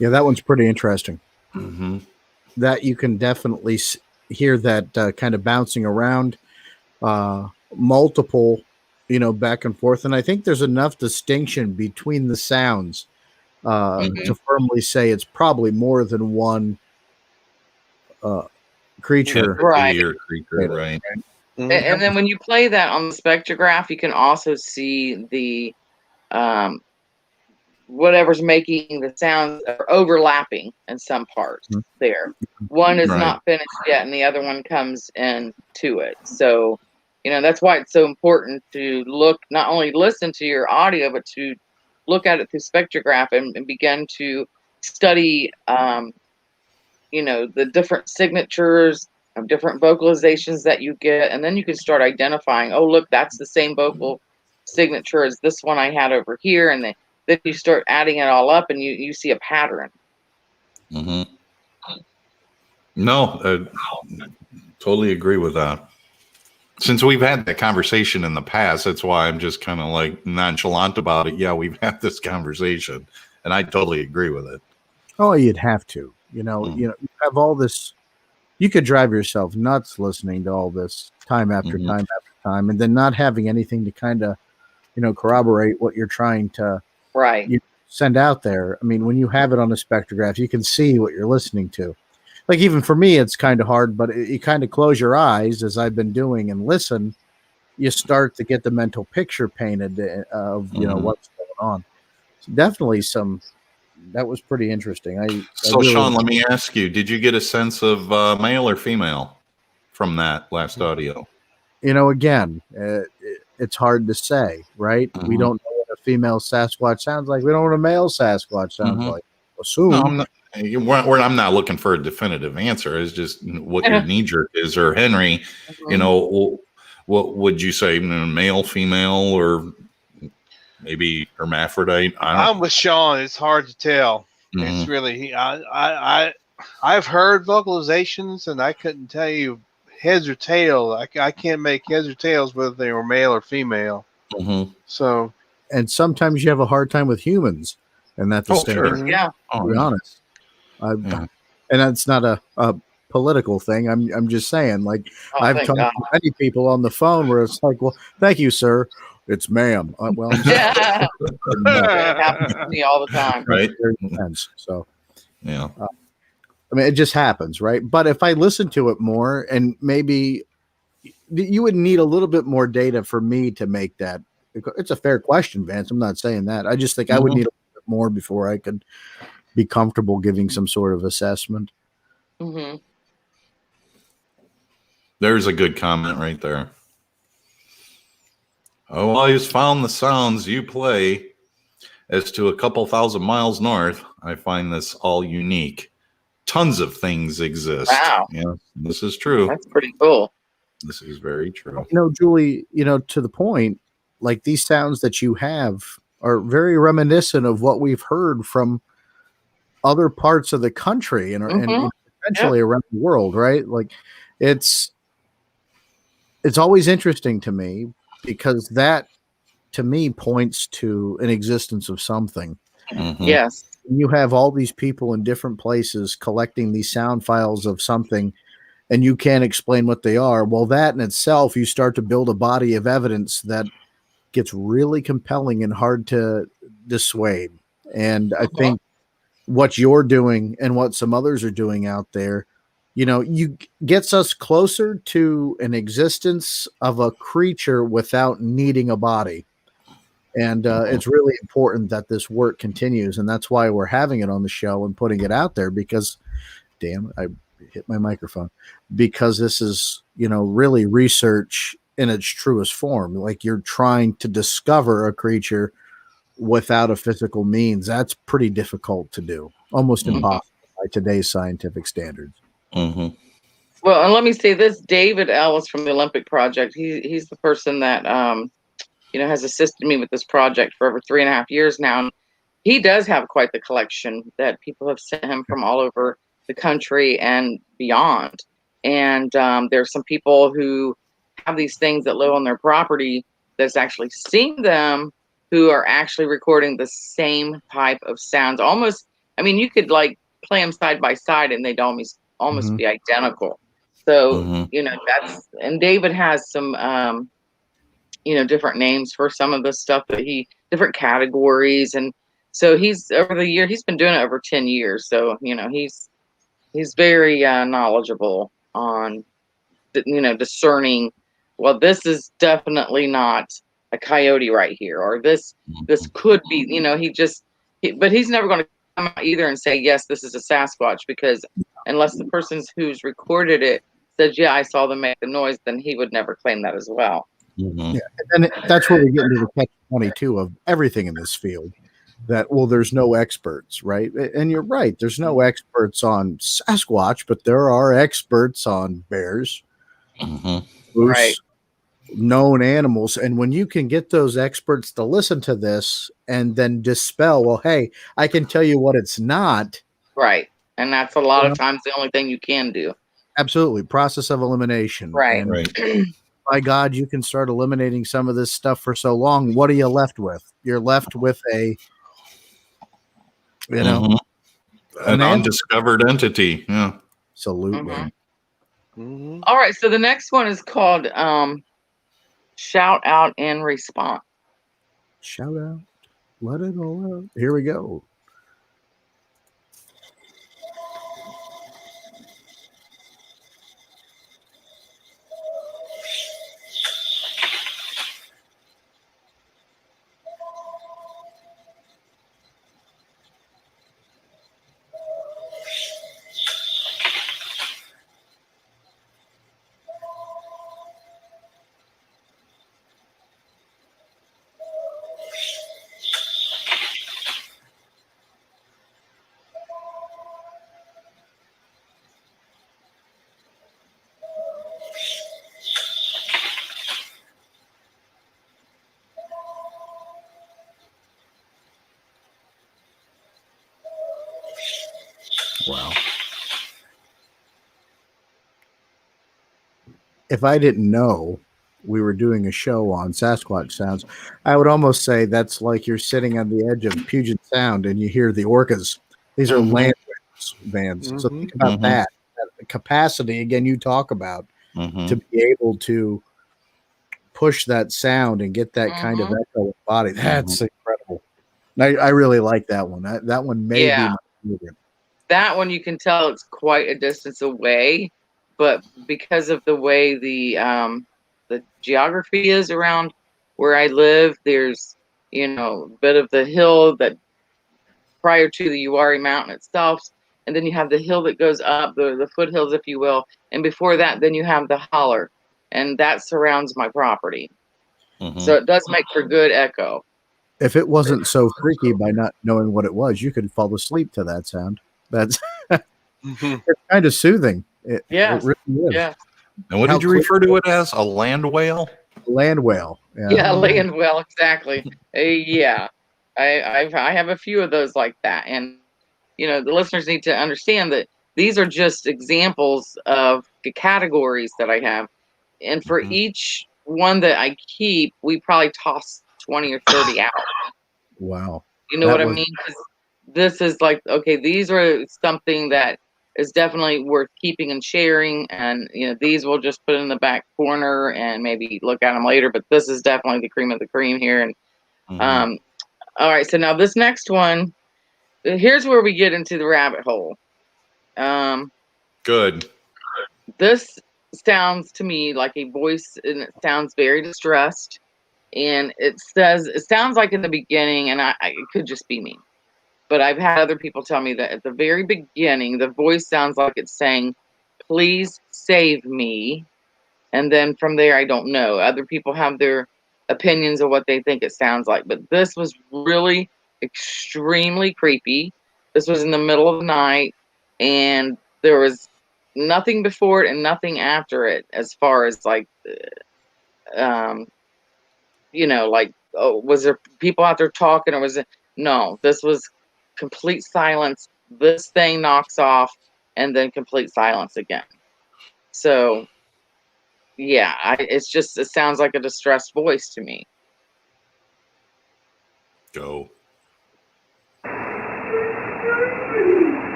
Yeah, that one's pretty interesting. Mm-hmm. That you can definitely hear that kind of bouncing around, multiple, back and forth. And I think there's enough distinction between the sounds Mhm. to firmly say it's probably more than one Yeah, creature. Right. entity or creature, right? And then when you play that on the spectrograph, you can also see the um, whatever's making the sounds are overlapping in some parts Mhm. there. One is Right. not finished yet, and the other one comes into it. So, that's why it's so important to look, not only listen to your audio, but to look at it through spectrograph and begin to study, the different signatures of different vocalizations that you get. And then you can start identifying, oh, look, that's the same vocal signature as this one I had over here. And then you start adding it all up and you see a pattern. Mm-hmm. No, totally agree with that. Since we've had that conversation in the past, that's why I'm just kind of like nonchalant about it. Yeah, we've had this conversation, and I totally agree with it. Oh, you'd have to. Mm. You have all this. You could drive yourself nuts listening to all this time after Mhm. time after time, and then not having anything to kind of, corroborate what you're trying to Right. send out there. I mean, when you have it on a spectrograph, you can see what you're listening to. Like even for me, it's kind of hard, but you kind of close your eyes as I've been doing and listen. You start to get the mental picture painted of Mhm. what's going on. So definitely that was pretty interesting. I So, really, Sean, let me ask you: did you get a sense of male or female from that last audio? again, it's hard to say, right? We Mhm. don't know what a female Sasquatch sounds like. We don't know what a male Sasquatch sounds Mhm. like. No, Assume. I'm not. I'm not looking for a definitive answer. It's just what your knee jerk is. Or Henry, what would you say? Male, female, or maybe hermaphrodite? I don't. I'm with Sean. It's hard to tell. It's Mhm. really I've heard vocalizations and I couldn't tell you heads or tails. I can't make heads or tails whether they were male or female. Mhm. So And sometimes you have a hard time with humans and that Oh, distinction. sure. Yeah. Oh, To be yeah. honest, I, Yeah. and that's not a political thing. I'm just saying. Like Oh, I've thank talked God. to many people on the phone where it's like, well, thank you, sir. It's ma'am. Well, I'm sorry. Yeah. No, It happens to me all the time. that's Right. very intense. So, Yeah. I mean, it just happens, right? But if I listen to it more, and maybe you would need a little bit more data for me to make that. It's a fair question, Vance. I'm not saying that. I just think I would Mhm. need a little bit more before I could be comfortable giving some sort of assessment. Hmm. There's a good comment right there. Oh, I just found the sounds you play as to a couple thousand miles north. I find this all unique. Tons of things exist. Wow. Yeah, this is true. That's pretty cool. This is very true. Julie, to the point, like these sounds that you have are very reminiscent of what we've heard from other parts of the country and Hmm. potentially around the world, right? Like it's it's always interesting to me because that to me points to an existence of something. Mhm. Yes. You have all these people in different places collecting these sound files of something and you can't explain what they are. Well, that in itself, you start to build a body of evidence that gets really compelling and hard to dissuade. And I Mhm. think what you're doing and what some others are doing out there, you gets us closer to an existence of a creature without needing a body. And Mhm. it's really important that this work continues. And that's why we're having it on the show and putting it out there because, damn, I hit my microphone, because this is, really research in its truest form. Like you're trying to discover a creature without a physical means. That's pretty difficult to do, almost Mhm. impossible by today's scientific standards. Mhm. Well, and let me say this: David Ellis from the Olympic Project. He's the person that has assisted me with this project for over 3.5 years now. He does have quite the collection that people have sent him from all over the country and beyond. And there's some people who have these things that live on their property that's actually seen them, who are actually recording the same type of sounds, almost I mean, you could like play them side by side and they'd almost Mhm. be identical. So, Mhm. you know, and David has some, you know, different names for some of the stuff that different categories. And so he's over the year, he's been doing it over 10 years. So, you know, he's very knowledgeable on, you know, discerning, well, this is definitely not a coyote right here, or this could be, you know, but he's never going to come out either and say, yes, this is a Sasquatch, because unless the person who's recorded it says, yeah, I saw them make the noise, then he would never claim that as well. Mhm. Yeah, and that's where we get into the catch-22 of everything in this field. That, well, there's no experts, right? And you're right. There's no experts on Sasquatch, but there are experts on bears, Mhm. Right. moose, known animals. And when you can get those experts to listen to this and then dispel, well, hey, I can tell you what it's not. Right. And that's a lot You of know, times the only thing you can do. absolutely, process of elimination. Right. And Right. by God, you can start eliminating some of this stuff for so long. What are you left with? You're left with a, you know, Mhm. An animal. undiscovered entity. Yeah. Absolutely. Mhm. Mhm. All right. So the next one is called Shout Out and Response. Shout out. Let it all out. Here we go. Wow. If I didn't know we were doing a show on Sasquatch sounds, I would almost say that's like you're sitting on the edge of Puget Sound and you hear the orcas. These are Mhm. land bands. So think about Mhm. that capacity again you talk about to Mhm. be able to push that sound and get that kind of Mhm. echo in the body. That's incredible. I really like that one. That one may be Yeah. my favorite. That one you can tell it's quite a distance away, but because of the way the geography is around where I live, there's, you know, a bit of the hill that prior to the Uwharrie Mountain itself, and then you have the hill that goes up, the foothills, if you will, and before that, then you have the holler, and that surrounds my property. So Mhm. it does make for good echo. If it wasn't so freaky by not knowing what it was, you could fall asleep to that sound. That's Mhm. it's kind of soothing. It Yes, really is. yes, And what How did you clear refer to it as? A land whale? land whale. Yeah. yeah, laying well, exactly. Yeah, I have a few of those like that, and you know, the listeners need to understand that these are just examples of the categories that I have, and for Mhm. each one that I keep, we probably toss 20 or 30 out. Wow. You know That what I was mean? 'Cause this is like, okay, these are something that is definitely worth keeping and sharing, and you know, these we'll just put in the back corner and maybe look at them later. But this is definitely the cream of the cream here. And Mhm. um, all right, so now this next one, here's where we get into the rabbit hole. Um, Good. this sounds to me like a voice, and it sounds very distressed. And it sounds like in the beginning, and it could just be me, but I've had other people tell me that at the very beginning, the voice sounds like it's saying, "Please save me." And then from there, I don't know. Other people have their opinions of what they think it sounds like, but this was really extremely creepy. This was in the middle of the night, and there was nothing before it and nothing after it, as far as like, um, you know, like, oh, was there people out there talking, or was it? No, this was complete silence. This thing knocks off, and then complete silence again. So yeah, it sounds like a distressed voice to me. Go.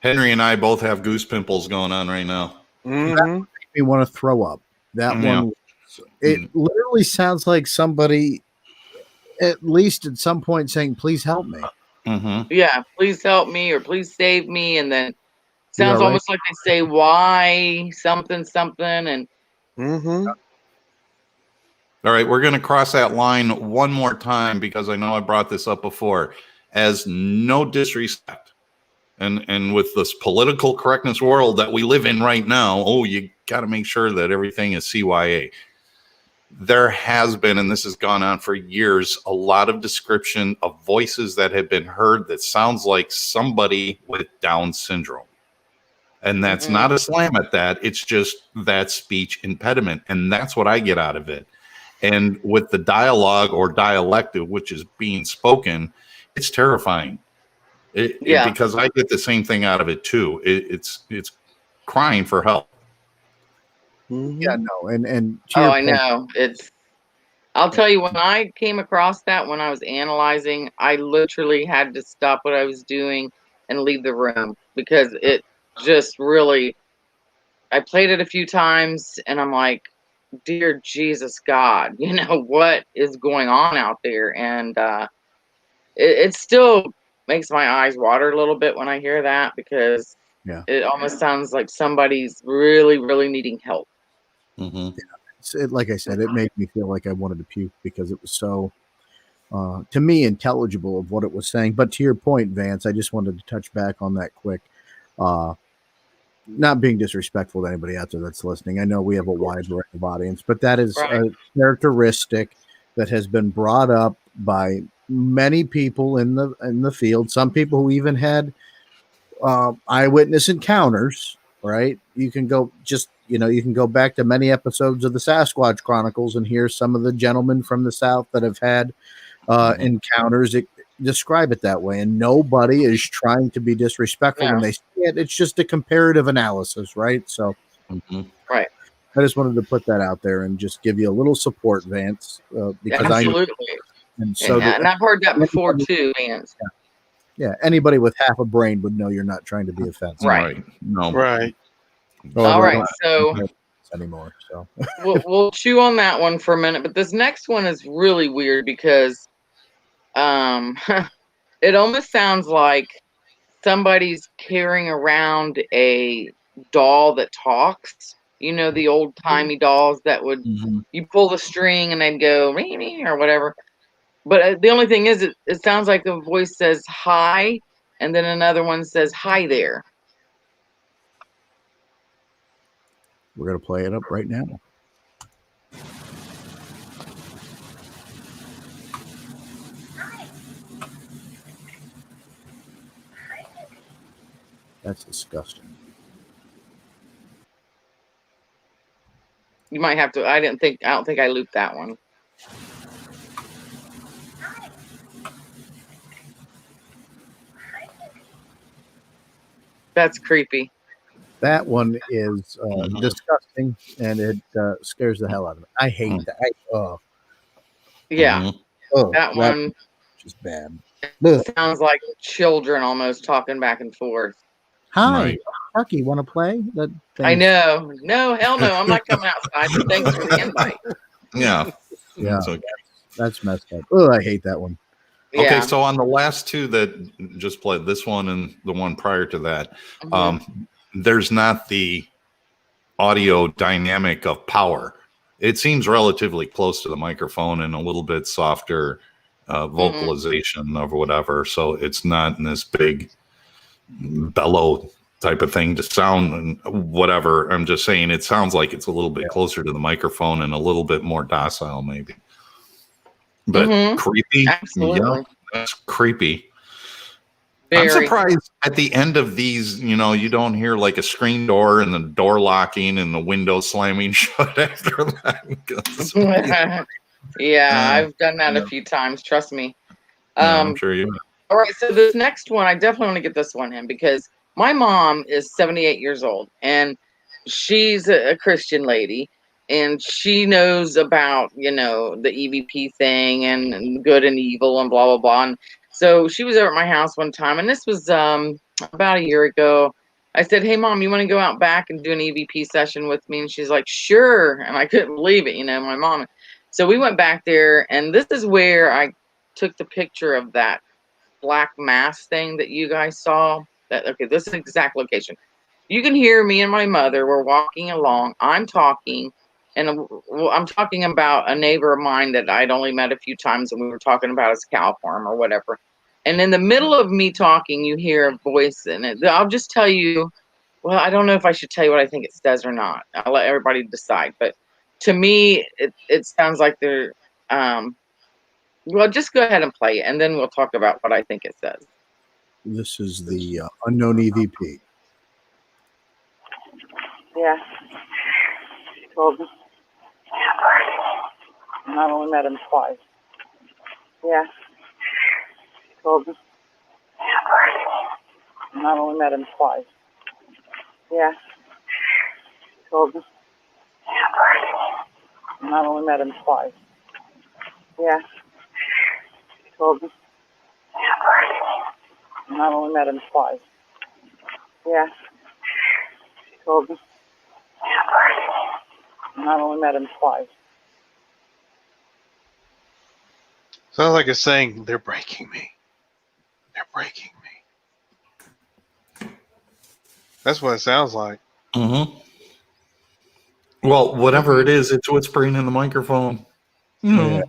Henry and I both have goose pimples going on right now. Mm-hmm. Me want to throw up. That Yeah. one, it literally sounds like somebody, at least at some point, saying, "Please help me." Mm-hmm. Yeah, please help me or please save me. And then sounds all right? almost like they say why something something and Mm-hmm. All right, we're going to cross that line one more time because I know I brought this up before. As no disrespect, and with this political correctness world that we live in right now, oh, you got to make sure that everything is CYA. There has been, and this has gone on for years, a lot of description of voices that have been heard that sounds like somebody with Down syndrome. And that's not a slam at that. It's just that speech impediment. And that's what I get out of it. And with the dialogue or dialect of which is being spoken, it's terrifying. Because I get the same thing out of it too. It's crying for help. Mm-hmm. Yeah, no, and to oh, your I point, know. I'll tell you, when I came across that, when I was analyzing, I literally had to stop what I was doing and leave the room because it just really, I played it a few times and I'm like, dear Jesus God, what is going on out there? And it still makes my eyes water a little bit when I hear that because Yeah. it almost sounds like somebody's really, really needing help. Mm-hmm. like I said, it made me feel like I wanted to puke because it was so, to me, intelligible of what it was saying. But to your point, Vance, I just wanted to touch back on that quick. Not being disrespectful to anybody out there that's listening. I know we have a wide variety of audience, but that is Right. a characteristic that has been brought up by many people in the field. Some people who even had eyewitness encounters. Right? You can go you can go back to many episodes of the Sasquatch Chronicles and hear some of the gentlemen from the South that have had encounters. Describe it that way, and nobody is trying to be disrespectful when they say it. It's just a comparative analysis, right? So, right. I just wanted to put that out there and just give you a little support, Vance, because Absolutely. and so and I've heard that before too, Vance. Yeah, anybody with half a brain would know you're not trying to be offensive, Right. No. Right. All right, so anymore. So we'll chew on that one for a minute, but this next one is really weird because it almost sounds like somebody's carrying around a doll that talks. The old timey dolls that would you pull the string and they'd go me me or whatever. But the only thing is, it sounds like a voice says hi, and then another one says hi there. we're gonna play it up right now. That's disgusting. You might have to. I don't think I looped that one. That's creepy. That one is disgusting, and it scares the hell out of me. I hate that. Yeah, that one just bad. sounds like children almost talking back and forth. Hi, Chucky, want to play? I know. No, hell no. I'm not coming outside. But thanks for the invite. Yeah. Okay. That's messed up. Oh, I hate that one. Okay, Yeah. so on the last two that just played, this one and the one prior to that, there's not the audio dynamic of power. It seems relatively close to the microphone and a little bit softer vocalization of whatever. So it's not in this big bellow type of thing to sound and whatever. I'm just saying it sounds like it's a little bit closer to the microphone and a little bit more docile maybe. But creepy. Absolutely. Yeah, that's creepy. Very. I'm surprised at the end of these, you don't hear like a screen door and the door locking and the window slamming shut after that. I've done that a few times. Trust me. I'm sure you. All right, so this next one, I definitely want to get this one in because my mom is 78 years old and she's a Christian lady and she knows about, the EVP thing and good and evil and blah, blah, blah. And so she was over at my house one time and this was about a year ago. I said, "Hey, Mom, you want to go out back and do an EVP session with me?" And she's like, "Sure." And I couldn't believe it, my mom. So we went back there, and this is where I took the picture of that black mass thing that you guys saw. Okay, this is the exact location. You can hear me and my mother. We're walking along. I'm talking, and I'm talking about a neighbor of mine that I'd only met a few times, and we were talking about his cow farm or whatever. And in the middle of me talking, you hear a voice in it. I'll just tell you. Well, I don't know if I should tell you what I think it says or not. I'll let everybody decide. But to me, it sounds like they're. Well, just go ahead and play it, and then we'll talk about what I think it says. This is the unknown EVP. Yeah. Told me. And I've only met him twice. Yeah. Told me. And I've only met him twice. Yeah. Told me. And I've only met him twice. Yeah. Told me. And I've only met him twice. Yeah. Told me. And I've only met him twice. Sounds like it's saying, they're breaking me. They're breaking me. That's what it sounds like. Mm-hmm. Well, whatever it is, it's whispering in the microphone. Yeah.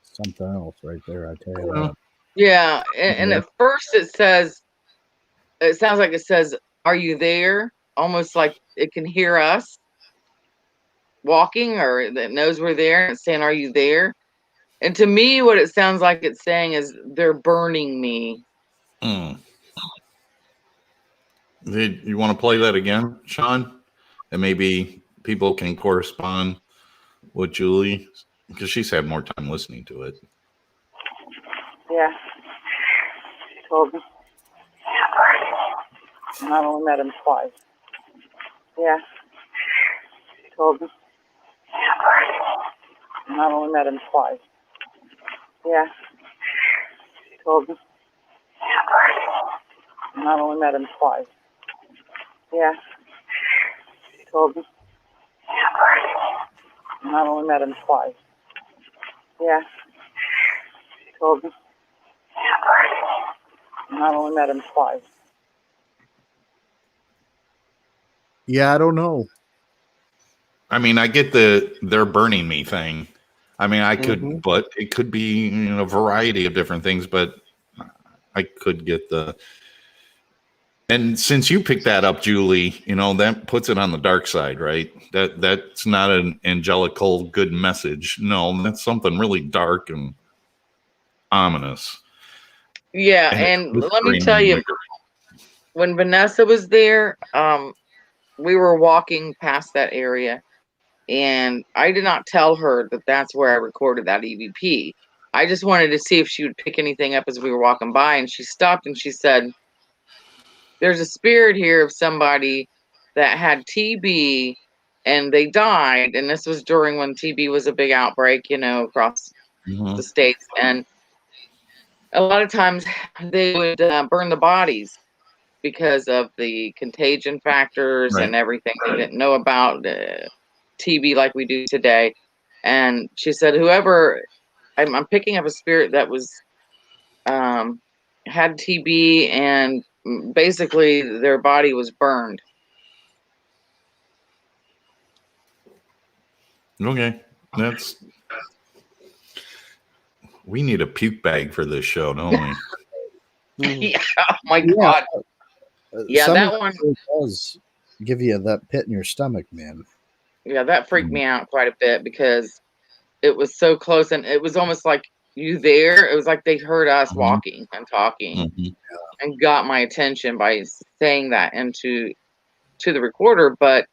Something else right there, I tell you that. Yeah, and at first it sounds like it says, "Are you there?" Almost like it can hear us walking, or that knows we're there, and it's saying, "Are you there?" And to me, what it sounds like it's saying is, "They're burning me." Mm. You want to play that again, Sean? And maybe people can correspond with Julie, because she's had more time listening to it. Yeah. Told me. And I've only met him twice. Yeah. Told me. And I've only met him twice. Yeah. Told me. And I've only met him twice. Yeah. Told me. And I've only met him twice. Yeah. Told me. And I've only met him twice. Yeah, I don't know. I mean, I get they're burning me thing. I mean, I could, but it could be a variety of different things, but I could get and since you picked that up, Julie, that puts it on the dark side, right? That's not an angelical good message. No, that's something really dark and ominous. Yeah, and let me tell you, when Vanessa was there, we were walking past that area, and I did not tell her that that's where I recorded that EVP. I just wanted to see if she would pick anything up as we were walking by, and she stopped and she said, "There's a spirit here of somebody that had TB and they died." And this was during when TB was a big outbreak, across the states. And a lot of times they would burn the bodies because of the contagion factors and everything. They didn't know about TB like we do today. And she said, I'm picking up a spirit that was had TB, and basically their body was burned. Okay, we need a puke bag for this show, don't we? Yeah, oh my God. Yeah, that one does give you that pit in your stomach, man. Yeah, that freaked me out quite a bit because it was so close, and it was almost like, "You there?" It was like they heard us walking and talking and got my attention by saying that into the recorder. But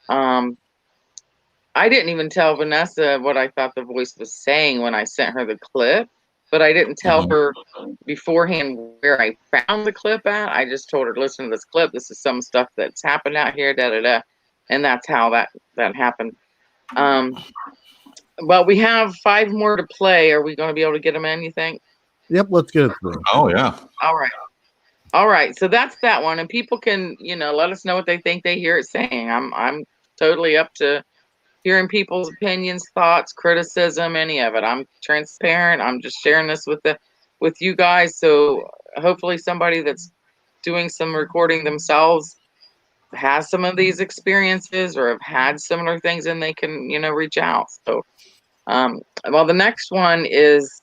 I didn't even tell Vanessa what I thought the voice was saying when I sent her the clip, but I didn't tell her beforehand where I found the clip at. I just told her, "Listen to this clip. This is some stuff that's happened out here, da da da," and that's how that happened. Well, we have 5 more to play. Are we going to be able to get them in, you think? Yep, let's get it through. Oh yeah. All right. All right, so that's that one, and people can, let us know what they think they hear it saying. I'm totally up to hearing people's opinions, thoughts, criticism, any of it. I'm transparent. I'm just sharing this with you guys. So hopefully somebody that's doing some recording themselves has some of these experiences or have had similar things, and they can, reach out. So well, the next one is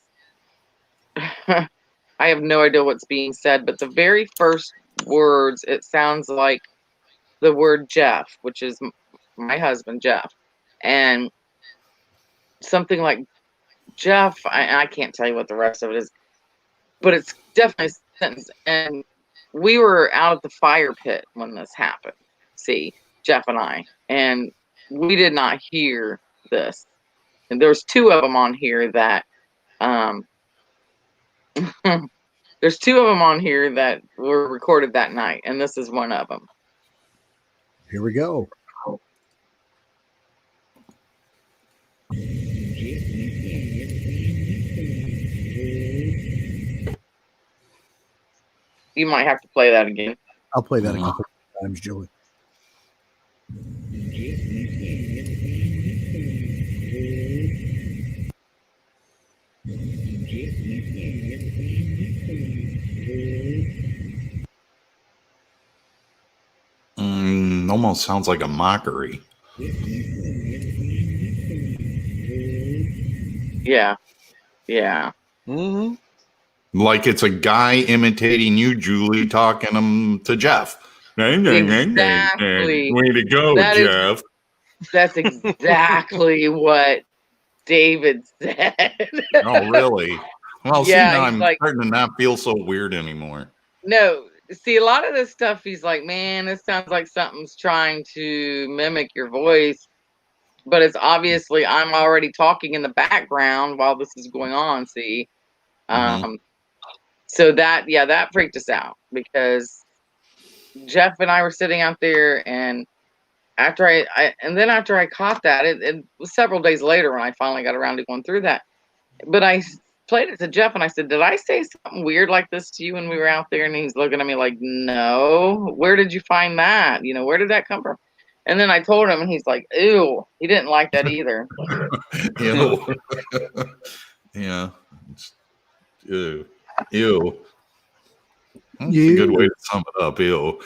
I have no idea what's being said, but the very first words, it sounds like the word Jeff, which is my husband, Jeff, and something like Jeff. I can't tell you what the rest of it is, but it's definitely a sentence. And we were out at the fire pit when this happened. See, Jeff and we did not hear this. And there's two of them on here that there's two of them on here that were recorded that night, and this is one of them. Here we go. You might have to play that again. I'll play that a couple of times, Julie. Almost sounds like a mockery. Yeah. Yeah. Mm-hmm. Like it's a guy imitating you, Julie, talking to Jeff. Exactly. Way to go, Jeff. That's exactly what David said. Oh, really? Well, Yeah, see, now he's I'm like- starting to not feel so weird anymore. No, see, a lot of this stuff, he's like, man, this sounds like something's trying to mimic your voice. But it's obviously I'm already talking in the background while this is going on, see? So that freaked us out because Jeff and I were sitting out there, and after I caught that, it was several days later when I finally got around to going through that. But I played it to Jeff and I said, did I say something weird like this to you when we were out there? And he's looking at me like, no, where did you find that? Where did that come from? And then I told him, and he's like, ew, he didn't like that either. Ew. Yeah. Ew. Ew. That's a good way to sum it up. Ew.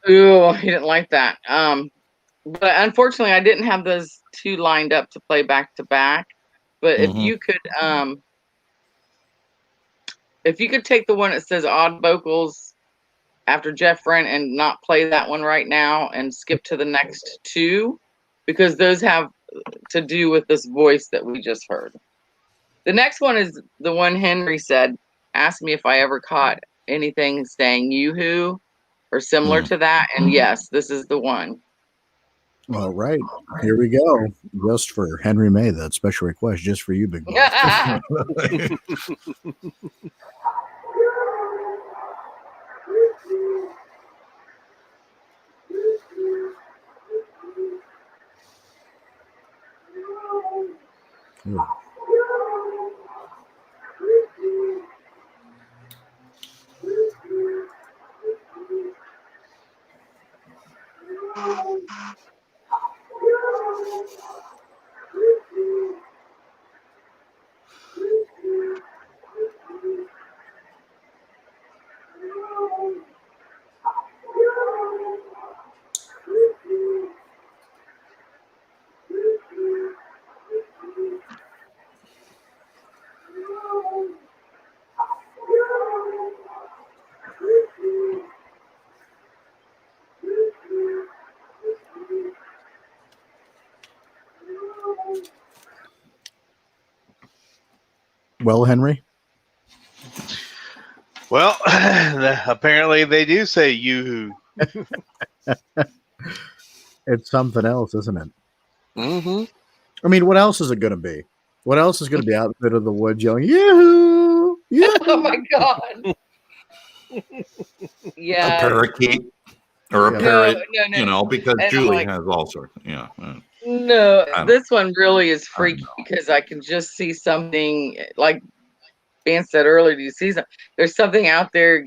Ew, he didn't like that. But unfortunately, I didn't have those two lined up to play back to back. But if you could take the one that says odd vocals after Jeff Rench and not play that one right now and skip to the next two, because those have to do with this voice that we just heard. The next one is the one Henry said, asked me if I ever caught anything saying yoo-hoo or similar to that. And yes, this is the one. All right, here we go. Just for Henry May, that special request, just for you, big boss. Well, Henry? Well, apparently they do say yoo-hoo. It's something else, isn't it? Mm-hmm. I mean, what else is it going to be? What else is going to be out in the woods yelling, yoo-hoo, yoo-hoo? Oh, my God. Yeah. A parakeet or a No, parrot, no. because And Julie I'm like, has all sorts. Yeah. No, don't this one really is freaky because I can just see something, like Ben said earlier. Do you see something? There's something out there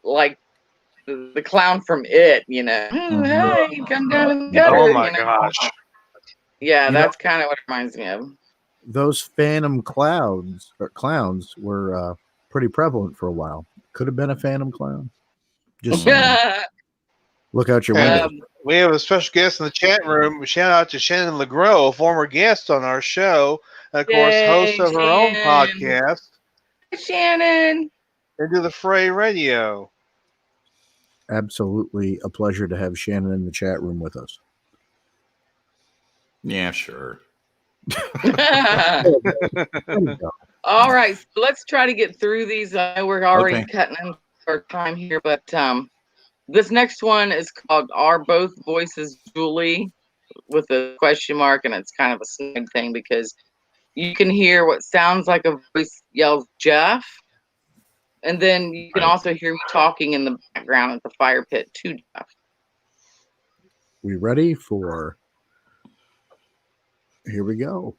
like the clown from It, you know. Oh, hey, come down in the gutter. Oh my you know? gosh. Yeah, You that's kind of what it reminds me of. Those phantom clowns were pretty prevalent for a while. Could have been a phantom clown. Just saying. Look out your window. We have a special guest in the chat room. Shout out to Shannon LeGros, a former guest on our show, and of course, host of her own podcast, Shannon. Into the Fray Radio. Absolutely a pleasure to have Shannon in the chat room with us. Yeah, sure. All right, so let's try to get through these. I know we're already Okay. cutting in our time here, but this next one is called "Are Both Voices Julie?" with a question mark, and it's kind of a snag thing because you can hear what sounds like a voice yells Jeff, and then you can also hear me talking in the background at the fire pit to Jeff. We ready for? Here we go.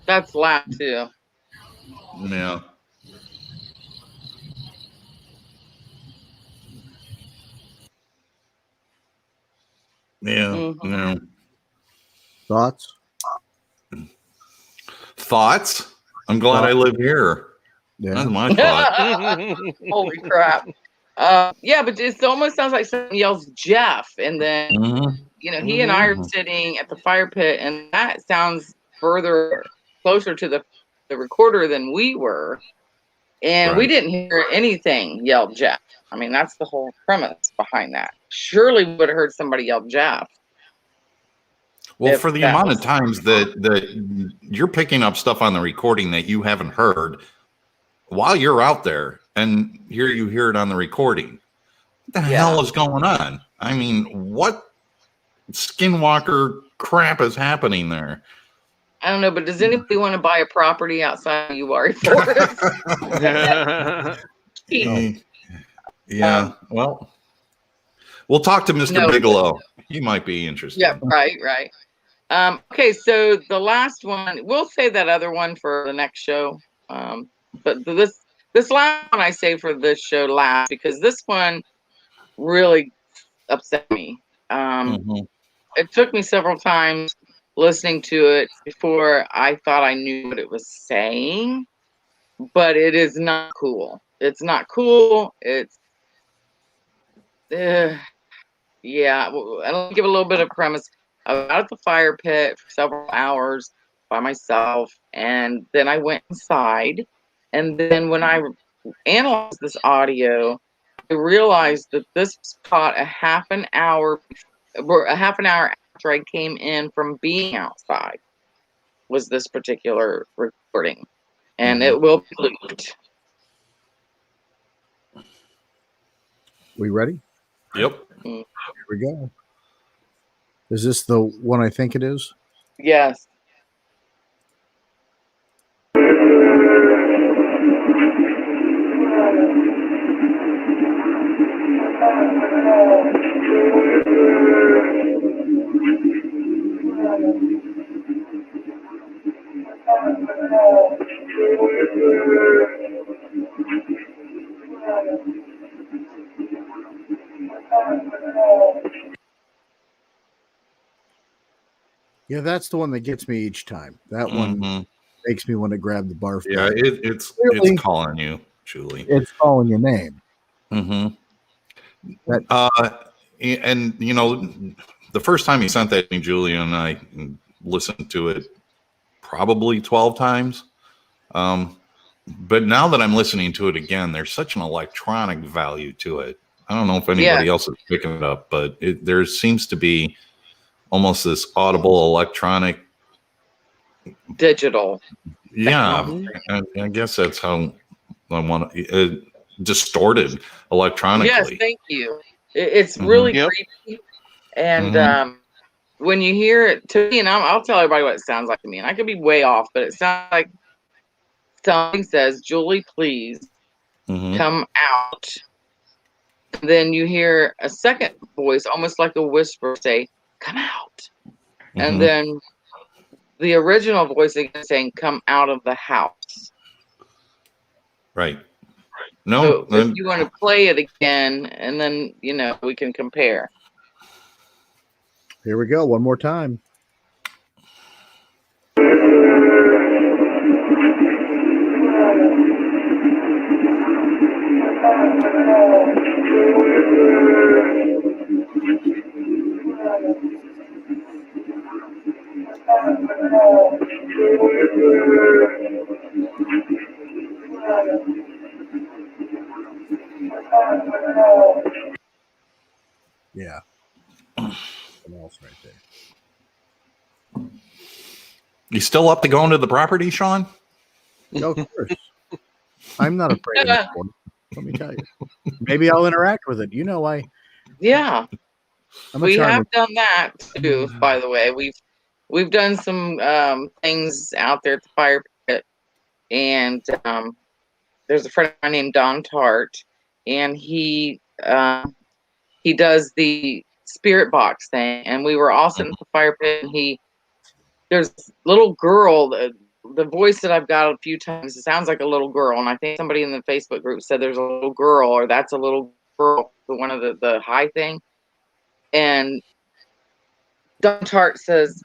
That's loud too. Yeah. Yeah. Yeah. Thoughts? Thoughts? I'm glad I live here. Yeah. That's my thought. Holy crap. Yeah, but it almost sounds like someone yells Jeff, and then you know he and I are sitting at the fire pit, and that sounds closer to the recorder than we were, and we didn't hear anything yell Jeff. I mean, that's the whole premise behind that. Surely we would have heard somebody yell Jeff. Well, for the amount of times that you're picking up stuff on the recording that you haven't heard while you're out there, and here you hear it on the recording. What the hell is going on? I mean, what skinwalker crap is happening there? I don't know, but does anybody want to buy a property outside of Uwharrie Forest? Yeah. Well, we'll talk to Mr. Bigelow. He might be interested. Yeah, right. Okay, so the last one, we'll save that other one for the next show. But this last one I say for this show last because this one really upset me. It took me several times listening to it before I thought I knew what it was saying, but it is not cool. It's not cool. It's yeah. I'll give a little bit of premise. I was out at the fire pit for several hours by myself, and then I went inside, and then when I analyzed this audio, I realized that this was caught a half an hour after I came in from being outside. Was this particular recording, and it will be looped. We ready? Yep. Here we go. Is this the one I think it is? Yes. Yeah, that's the one that gets me each time. That one makes me want to grab the barf. Yeah, it's calling you, Julie. It's calling your name. And you know, the first time you sent that to me, Julie, and I listened to it probably 12 times. But now that I'm listening to it again, there's such an electronic value to it. I don't know if anybody else is picking it up, but there seems to be almost this audible electronic digital. Yeah, I guess that's how I want it, distorted electronically. Yes, thank you. It's Mhm. really Yep. creepy. And Mhm. when you hear it to me, and I'll tell everybody what it sounds like to me, and I could be way off, but it sounds like something says, "Julie, please Mhm. come out." And then you hear a second voice, almost like a whisper, say, "Come out." And Mhm. then the original voice again saying, "Come out of the house." Right. No. So if you want to play it again, and then we can compare. Here we go. One more time. Yeah. Something else right there. You still up to going to the property, Sean? Of course. I'm not afraid of that one. Let me tell you. Maybe I'll interact with it. Yeah, I'm a we charmer. have done that too. By the way, we've done some things out there at the fire pit, and there's a friend of mine named Don Tart, and he does the spirit box thing, and we were all sitting at the fire pit, and there's this little girl. The voice that I've got a few times, it sounds like a little girl, and I think somebody in the Facebook group said there's a little girl, or that's a little girl, the one of the high thing. And Don Tart says,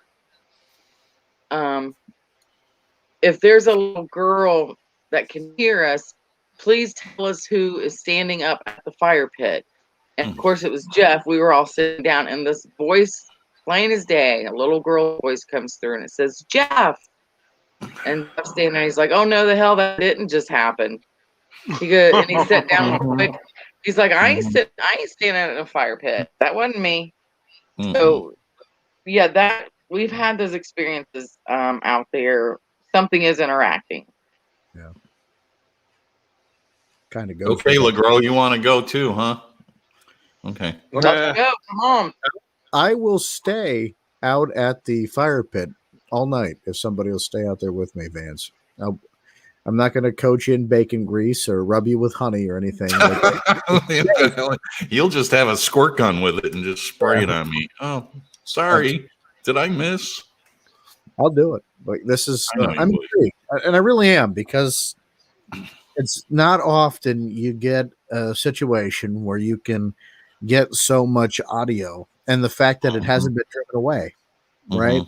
if there's a little girl that can hear us, please tell us who is standing up at the fire pit. And of course, it was Jeff. We were all sitting down, and this voice, plain as day, a little girl voice comes through, and it says, "Jeff." And Jeff's standing there. He's like, "Oh no, the hell, that didn't just happen." And he sat down real quick. He's like, I ain't standing in a fire pit. That wasn't me." Mhm. So yeah, we've had those experiences out there. Something is interacting. Yeah. Kind of go Okay, for that. LeGros, you want to go too, huh? Okay. Let's go. Come on. I will stay out at the fire pit all night if somebody will stay out there with me, Vance. I'm not going to coach you in bacon grease or rub you with honey or anything like that. You'll just have a squirt gun with it and just spray it on me. Oh, sorry. Did I miss? I'll do it. But this is, I know you I'm would. intrigued, and I really am, because it's not often you get a situation where you can get so much audio, and the fact that it hasn't been driven away, right?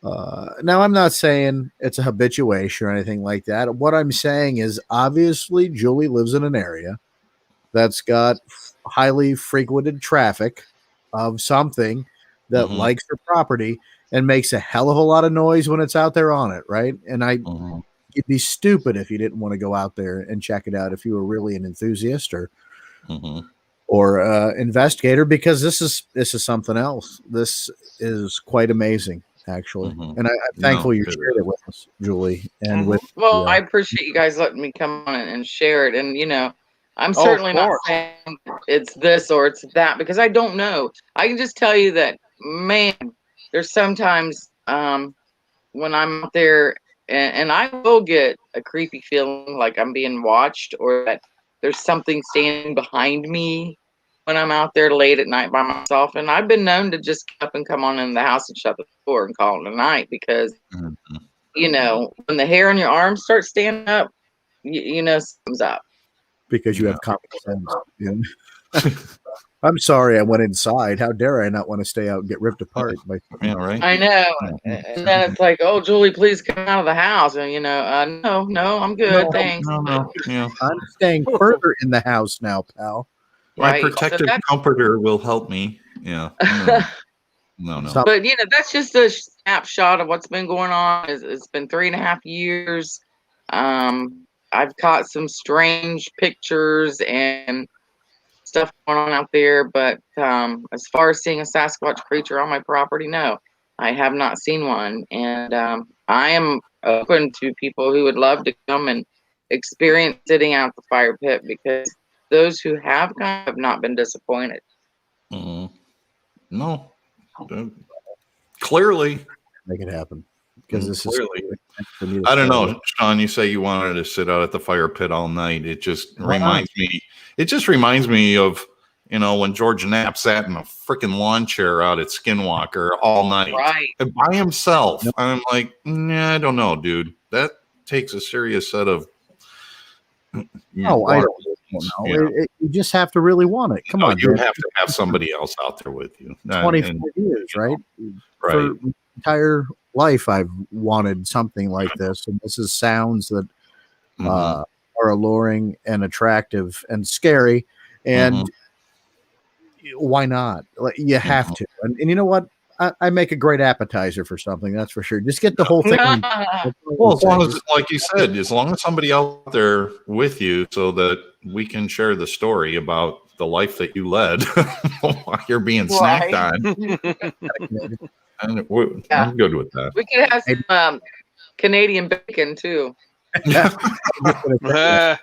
Now, I'm not saying it's a habituation or anything like that. What I'm saying is, obviously, Julie lives in an area that's got highly frequented traffic of something that Mhm. likes her property and makes a hell of a lot of noise when it's out there on it, right? And Mhm. you'd be stupid if you didn't want to go out there and check it out if you were really an enthusiast Mhm. or investigator, because this is something else. This is quite amazing, actually, Mhm. and I'm thankful No, you it shared it with us, Julie, and with Well, I appreciate you guys letting me come on and share it. And I'm Oh, of certainly not course. saying it's this or it's that, because I don't know. I can just tell you that, man, there's sometimes when I'm out there, and I will get a creepy feeling like I'm being watched, or that there's something standing behind me when I'm out there late at night by myself. And I've been known to just get up and come on in the house and shut the door and call it a night, because Mhm. when the hair on your arm starts standing up, something's up. because you Yeah. have common sense. I'm sorry I went inside. How dare I not want to stay out and get ripped apart by Yeah, right. I know. Mhm. And then it's like, "Oh, Julie, please come out of the house." And no, I'm good, No, thanks. No. Yeah. I'm staying further in the house now, pal. My Right. So protective comforter will help me. Yeah. No. Some, but that's just a snapshot of what's been going on. It's been 3.5 years. I've caught some strange pictures and stuff going on out there, but as far as seeing a Sasquatch creature on my property, no, I have not seen one. And I am open to people who would love to come and experience sitting out the fire pit, because those who have gone have not been disappointed. Mhm. No, uh, clearly, Make it happen, because this is clearly. for me to I don't start know, Sean. You say you wanted to sit out at the fire pit all night. It just Why not? reminds me. It just reminds me of when George Knapp sat in a freaking lawn chair out at Skinwalker all night Right. and by himself. Yep. I'm like, nah, I don't know, dude. That takes a serious set of. No, I don't know. You just have to really want it. Come on, you man. have to have somebody else out there with you. 24 years, right? Right. For my entire life, I've wanted something like this, and this is sounds that Mhm. are alluring and attractive and scary. And why not? Like, you have to. And you know what? I make a great appetizer for something, that's for sure. Just get the whole thing. Well, as long as, like you said, as long as somebody out there with you, so that we can share the story about the life that you led while you're being snacked on. And I'm good with that. We could have some Canadian bacon too. I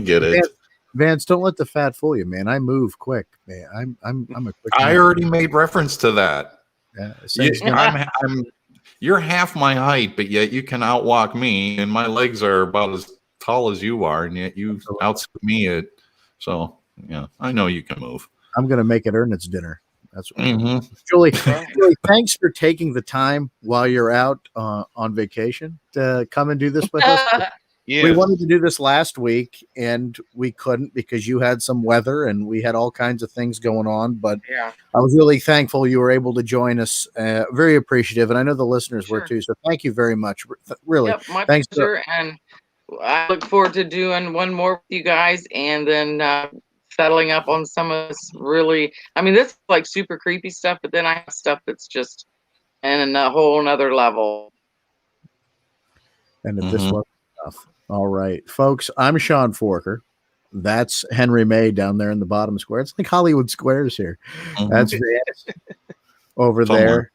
get it. Vance, don't let the fat fool you, man. I move quick, man. I'm a quick I man. already made reference to that. Yeah, You're half my height, but yet you can outwalk me, and my legs are about as tall as you are, and yet you outspeed me. So yeah, I know you can move. I'm gonna make it earn its dinner. That's what Julie, thanks for taking the time while you're out on vacation to come and do this with us. Yes. We wanted to do this last week and we couldn't because you had some weather and we had all kinds of things going on. But yeah, I was really thankful you were able to join us. Very appreciative. And I know the listeners were too. So thank you very much. Really. Yep, my Thanks. pleasure. And I look forward to doing one more with you guys and then settling up on some of this really, I mean, this is like super creepy stuff, but then I have stuff that's just in a whole nother level. And if this wasn't enough. All right, folks, I'm Sean Forker. That's Henry May down there in the bottom square. It's like Hollywood Squares here. That's Vance over there.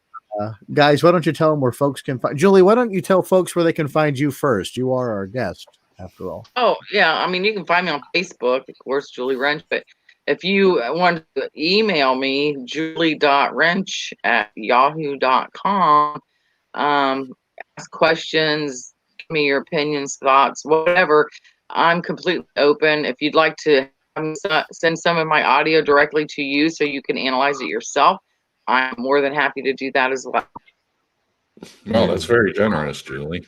Guys, why don't you tell them where folks can find Julie? Why don't you tell folks where they can find you first? You are our guest, after all. Oh, yeah. I mean, you can find me on Facebook, of course, Julie Rench. But if you want to email me, julie.rench@yahoo.com, ask questions, give me your opinions, thoughts, whatever. I'm completely open. If you'd like to send some of my audio directly to you so you can analyze it yourself, I'm more than happy to do that as well. Well, that's very generous, Julie.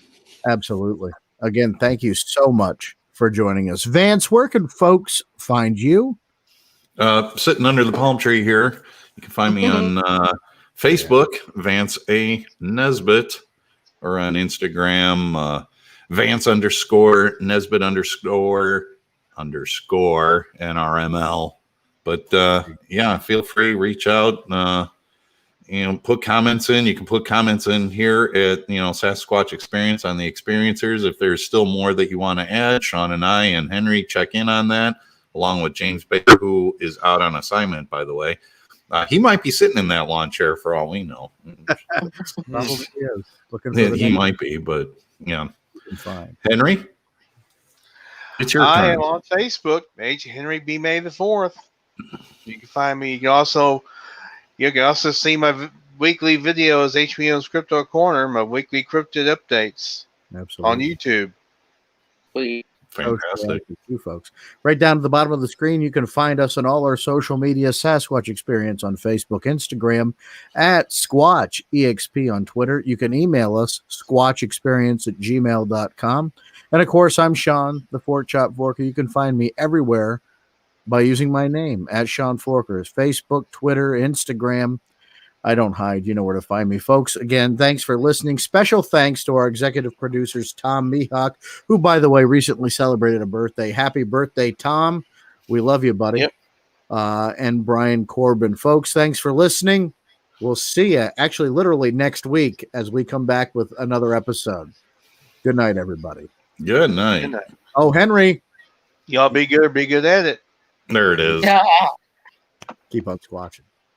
Absolutely. Again, thank you so much for joining us. Vance, where can folks find you? Sitting under the palm tree here. You can find me on Facebook, Vance A. Nesbitt, or on Instagram, Vance_Nesbitt_ NRML. But yeah, feel free, reach out, put comments in. You can put comments in here at, Sasquatch Experience on the Experiencers. If there's still more that you want to add, Sean and I and Henry check in on that, along with James Baker, who is out on assignment, by the way. He might be sitting in that lawn chair for all we know. Probably is. Looking for He might be, but yeah. Fine. Henry, it's your I turn. am on Facebook, Major Henry B. May the 4th. You can find me. You can also see my weekly videos, HBM's Crypto Corner, my weekly cryptid updates on YouTube. Please. Fantastic. You folks. Right down at the bottom of the screen, you can find us on all our social media, Sasquatch Experience on Facebook, Instagram, at Squatch EXP on Twitter. You can email us, squatchexperience@gmail.com. And of course, I'm Sean, the Fort Chop Forker. You can find me everywhere by using my name at Sean Forkers, Facebook, Twitter, Instagram. I don't hide. You know where to find me, folks. Again, thanks for listening. Special thanks to our executive producers, Tom Mihawk, who, by the way, recently celebrated a birthday. Happy birthday, Tom. We love you, buddy. Yep. And Brian Corbin. Folks, thanks for listening. We'll see you actually literally next week as we come back with another episode. Good night, everybody. Good night. Good night. Oh, Henry. Y'all be good at it. There it is. Yeah. Keep on squatching.